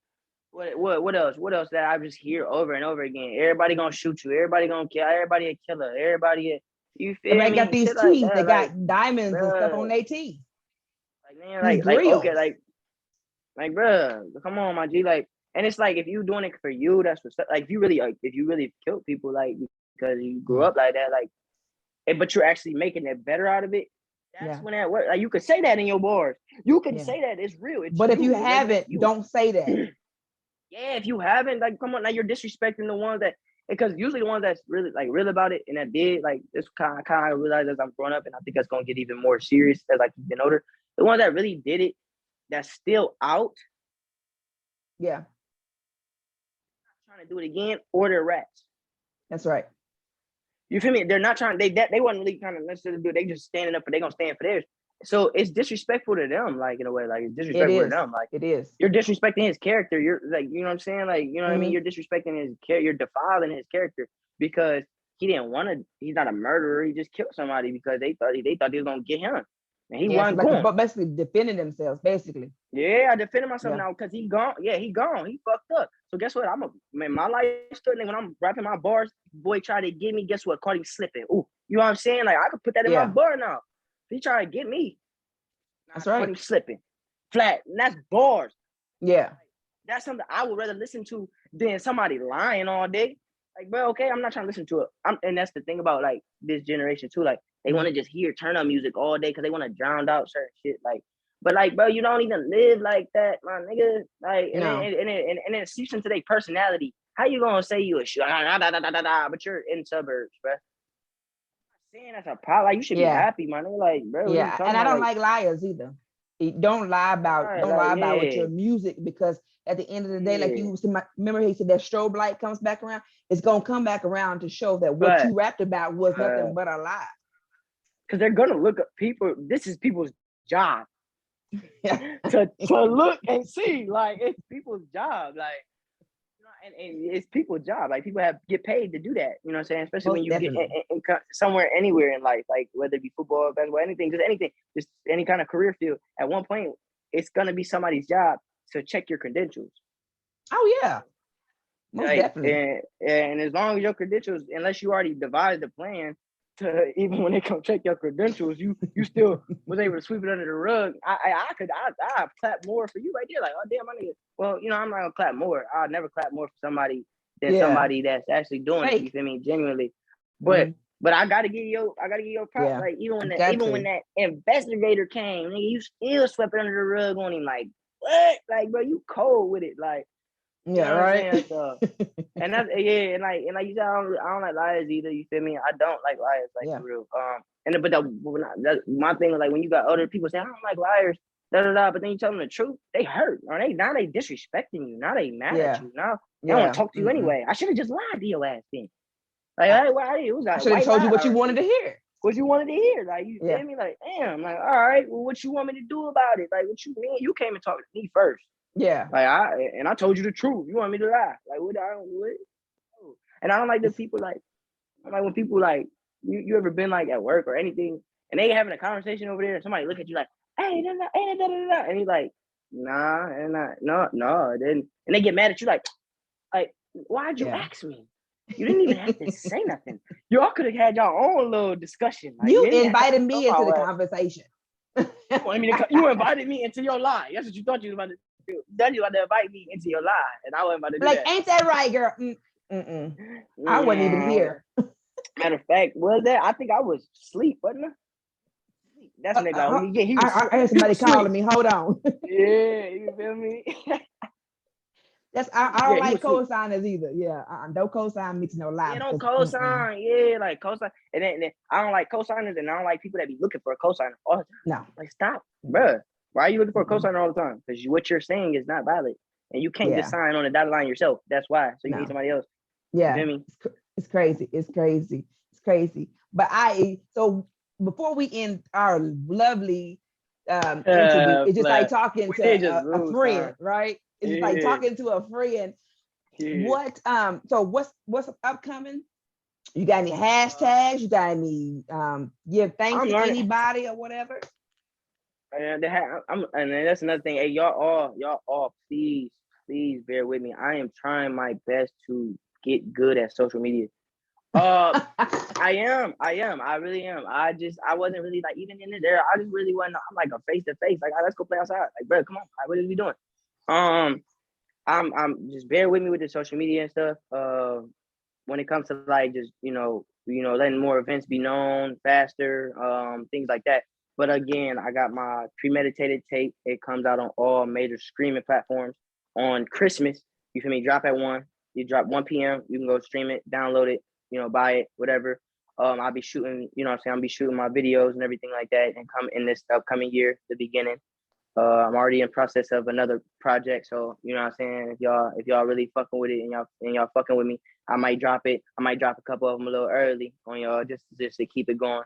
What else? What else that I just hear over and over again? Everybody gonna shoot you. Everybody gonna kill. Everybody a killer. You feel Everybody got me? these Shit like teeth. They that. Like, got diamonds and stuff on bruh. their teeth. Like man, These like okay, grills. like bruh, come on, my G. Like, and it's like if you doing it for you, that's what's like. If you really kill people, like because you grew Mm, up like that, like, but you're actually making it better out of it. That's yeah, when that work. Like you could say that in your bars. You can yeah. say that it's real. It's But if you you. It resonates with haven't, you. don't say that. Yeah, if you haven't, like, come on, now you're disrespecting the ones that, because usually the ones that's really like real about it and that did like this kind of realize as I'm growing up, and I think that's gonna get even more serious as I keep getting older. The ones that really did it, that's still out, Yeah, trying to do it again, or they're rats. that's right. You feel me? They're not trying. They wasn't really kind of necessarily do it. They just standing up, but they gonna stand for theirs. So it's disrespectful to them, like in a way, like it's It disrespectful to is. them. Like It is. you're disrespecting his character. You're like, you know what I'm saying? Like, you know what I mean? Mm-hmm. You're disrespecting his character. You're defiling his character because he didn't want to. He's not a murderer. He just killed somebody because they thought they was gonna get him, and he Yeah, so wasn't like going. but basically defending themselves, basically. Yeah, I defended myself Yeah. now because he gone. Yeah, he gone. He fucked up. So guess what? Man, my life stood. And when I'm rapping my bars, boy tried to get me. Guess what? Cardi slipping. Ooh, you know what I'm saying? Like I could put that in my Yeah, bar now. He tried to get me. Nah, that's right. Cardi slipping. Flat. And that's bars. Yeah. That's something I would rather listen to than somebody lying all day. Like, bro, okay, I'm not trying to listen to it. And that's the thing about like this generation too. Like, they want to just hear turn on music all day because they want to drown out certain shit. Like, but like, bro, you don't even live like that, my nigga. Like, and then No. and then it seeps into their personality. How you gonna say you a shit, but you're in suburbs, bro? I'm saying that's a problem. Like, you should be Yeah. happy, my nigga. Like, bro, what are you Yeah. And talking I about? don't Like, like liars either. Don't lie about right, don't like, lie about with yeah, your music, because at the end of the day, like yeah, you remember he said that strobe light comes back around. It's gonna come back around to show that what but you rapped about was nothing but a lie. because they're gonna look up people. This is people's job Yeah. to look and see. Like it's people's job. Like and it's people's job. Like people have get paid to do that. You know what I'm saying? Especially when Most you get definitely. somewhere anywhere in life, like whether it be football, basketball, anything, just any kind of career field. At one point, it's gonna be somebody's job to check your credentials. Oh yeah, most Like definitely. and as long as your credentials, unless you already devised a plan to even when they come check your credentials, you still was able to sweep it under the rug. I clap more for you right there. Like, oh damn, my nigga. Well, you know, I'm not gonna clap more. I'll never clap more for somebody than Yeah. somebody that's actually doing it. You Fake. feel me? Genuinely. But Mm, I gotta give your props. yeah. Like Got even when to. that investigator came, nigga, you still swept it under the rug on him. Like what? Like bro, you cold with it. Like you know Yeah, what I'm right. saying? So and that's yeah, and like you said, I don't like liars either. You feel me? I don't like liars, like Yeah. for real. And but my thing is like when you got other people say I don't like liars, da da da. But then you tell them the truth, they hurt. Or now they disrespecting you. Now they mad at Yeah. you. Now they don't want Yeah. to talk to you Mm-mm. anyway. I should have just lied to your ass then. Like I, hey, why it was I that should have white told lie you what you wanted already. to hear. what you wanted to hear. Like, you Yeah. feel me? Like, damn, like, all right, well, what you want me to do about it? Like, what you mean? You came and talked to me first. Yeah. Like, I told you the truth. You want me to lie? Like, what I don't what? And I don't like the It's, people like, I like when people like, you ever been like at work or anything and they having a conversation over there and somebody look at you like, hey, and he's like, nah, and no, it didn't. And they get mad at you like, why'd you yeah. ask me? You didn't even have to say nothing. Y'all could have had your own little discussion. Like, you You didn't have to invited come me into my the way. conversation. You invited me into your lie. That's what you thought you was about to do. Then you about to invite me into your lie, and I wasn't about to do Like, that. ain't that right, girl? I wasn't even here. Matter of fact, was that? I think I was asleep, wasn't I? That's when they go, yeah, I heard somebody calling me. Hold on. Yeah, you feel me? I don't Yeah, he like was asleep. co-signers either. Yeah, don't co-sign me to no lie Yeah, don't because co-sign. Yeah, like co-sign. And then I don't like co-signers, and I don't like people that be looking for a co-signer all the time. no. Like, stop, bruh. Why are you looking for a co-signer all the time? Because what you're saying is not valid. And you can't just Yeah, sign on the dotted line yourself. That's why. So you need no. somebody else. You Yeah, feel me? it's crazy. It's crazy. It's crazy. But so before we end our lovely interview, it's just like But talking we to did just a lose friend, time. right? It's just like Yeah, talking to a friend. yeah. What so what's upcoming? You got any Uh, hashtags? You got any give thanks I'm to learning. anybody or whatever? And and then that's another thing. Hey, y'all all, please bear with me. I am trying my best to get good at social media. Uh, I am, I really am. I wasn't really like even in there. I just really wasn't. I'm like a face to face. Like, let's go play outside. Like, bro, come on, like, what are we doing? Um, I'm just bear with me with the social media and stuff. When it comes to like just letting more events be known faster, things like that. But again, I got my premeditated tape. It comes out on all major streaming platforms on Christmas. You feel me? Drop at 1. You drop 1 p.m. You can go stream it, download it, buy it, whatever. I'll be shooting, what I'm saying? I'll be shooting my videos and everything like that and come in this upcoming year, the beginning. I'm already in process of another project, so you know what I'm saying. If y'all really fucking with it and y'all fucking with me, I might drop it. I might drop a couple of them a little early on y'all just to keep it going.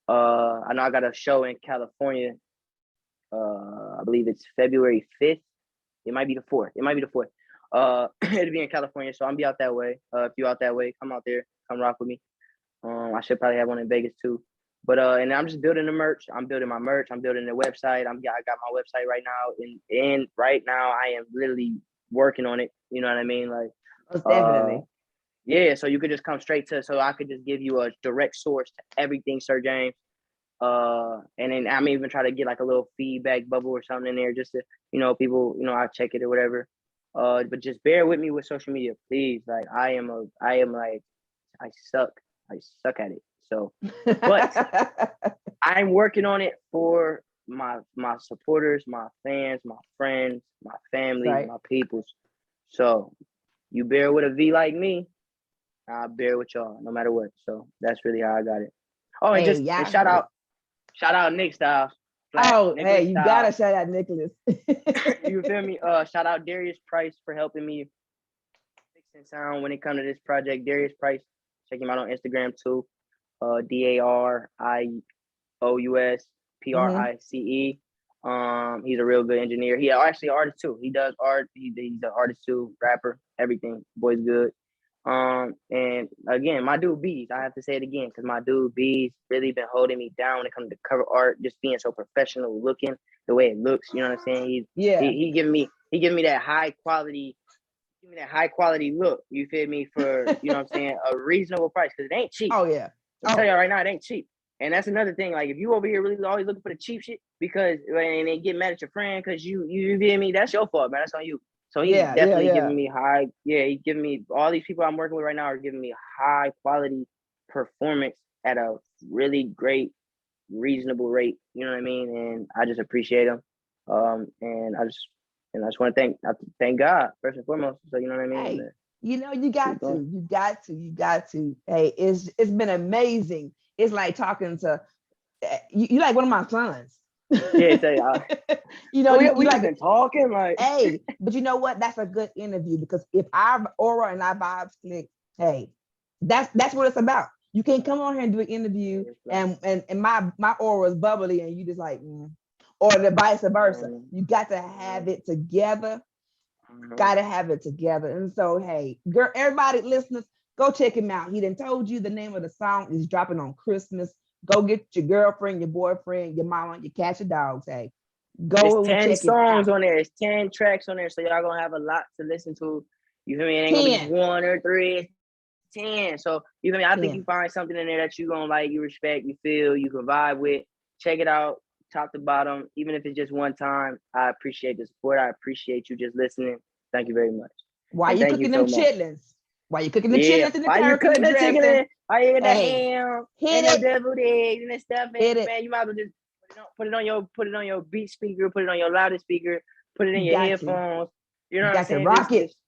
I know I got a show in California. I believe it's February 5th. It might be the 4th. It might be the 4th. It'll be in California, so I'm be out that way. If you out that way, come out there, come rock with me. I should probably have one in Vegas too. But and I'm just building the merch. I'm building my merch. I'm building the website. I got my website right now, and right now I am literally working on it. You know what I mean? Like, Most uh, definitely. yeah. So you could just come straight to. So I could just give you a direct source to everything, Sir James. And then I'm even try to get like a little feedback bubble or something in there, just to people I check it or whatever. But just bear with me with social media, please. Like I am like I suck. I suck at it. So, but I'm working on it for my supporters, my fans, my friends, my family, Right. my peoples. So you bear with a V like me, I bear with y'all no matter what. So that's really how I got it. Oh, Hey, and yeah. shout out Nick Styles, Oh, hey, Nicholas you Styles. gotta shout out Nicholas. You feel me? Shout out Darius Price for helping me fixing sound when it comes to this project. Darius Price, check him out on Instagram too. hmm DariusPrice. He's a real good engineer. He actually an artist too. He does art. He's an artist too, rapper, everything. Boy's good. And again, my dude B's. I have to say it again because my dude B's really been holding me down when it comes to cover art, just being so professional looking, the way it looks. You know what I'm saying? Yeah. He giving me that high quality. Give me that high quality look. You feel me? For what I'm saying, a reasonable price because it ain't cheap. Oh yeah. I'm telling Oh y'all right now, it ain't cheap. And that's another thing. Like if you over here really always looking for the cheap shit because and they get mad at your friend because you feel me, that's your fault, man. That's on you. So he's yeah. Yeah. definitely Yeah. giving me high. Yeah, he's giving me all these people I'm working with right now are giving me high quality performance at a really great, reasonable rate. You know what I mean? And I just appreciate them. And I just want to thank God first and foremost. So you know what I mean? Hey, you Keep got to, going. you got to, you got to. Hey, it's been amazing. It's like talking to you like one of my sons. Yeah, say You we just like been talking like hey, but you know what? That's a good interview because if our aura and our vibes click, hey, that's what it's about. You can't come on here and do an interview and my aura is bubbly and you just like, or the vice versa. You got to have it together. Got to have it together. And so, hey, girl, everybody, listeners, go check him out. He done told you the name of the song is dropping on Christmas. Go get your girlfriend, your boyfriend, your mama, your cat, your dogs. Hey, go There's 10 check it songs out. on there. It's 10 tracks on there. So y'all gonna have a lot to listen to. You feel me? It ain't gonna be just 10. one or three. It's 10. So you feel me? I think 10. you find something in there that you gonna like, you respect, you feel, you can vibe with. Check it out, top to bottom. Even if it's just one time, I appreciate the support. I appreciate you just listening. Thank you very much. While And you thank you cooking so them much. chitlins, while you cooking the Yeah. chitlins and the Why you turkey and cutting the the chicken dressing, in? Why you get the hey, ham hit and the it, deviled eggs and the stuff? hit it. Man, you might as well just put it on your beat speaker, put it on your loudest speaker, put it in You your got to. headphones. You know You what I'm got to saying? rock it. Just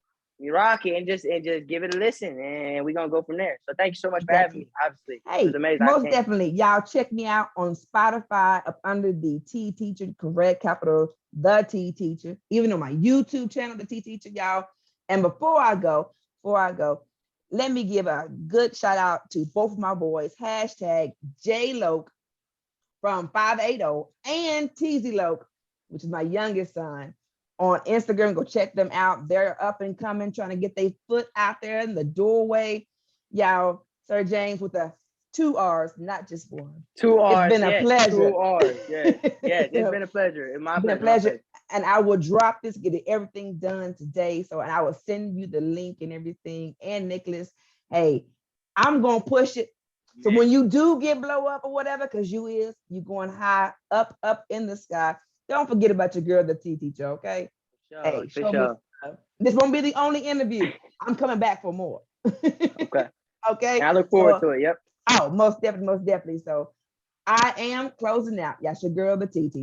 you rock it and just give it a listen, and we're gonna go from there. So thank you so much You for got having to. me. Obviously, it was Hey, amazing. most definitely. Y'all check me out on Spotify up under the T Teacher, correct capital, the T Teacher, even on my YouTube channel, the T Teacher, y'all. And before I go, let me give a good shout out to both of my boys, hashtag JLoke from 580 and TZ Loke, which is my youngest son, on Instagram. Go check them out. They're up and coming, trying to get their foot out there in the doorway. Y'all, Sir James with the 2 R's, not just one. 2 It's R's, been a yes. pleasure. 2 R's, yes. Yes, it's been a pleasure. My Been a pleasure. My pleasure. pleasure. And I will drop this, get everything done today. So, and I will send you the link and everything. And Nicholas, hey, I'm gonna push it. So when you do get blow up or whatever, because you going high, up in the sky, don't forget about your girl, the T Teacher, okay? Hey, For show me sure. love. This won't be the only interview. I'm coming back for more. Okay. Okay. And I look forward to it. Yep. Oh, most definitely, most definitely. So I am closing out. Yes, your girl, the T Teacher.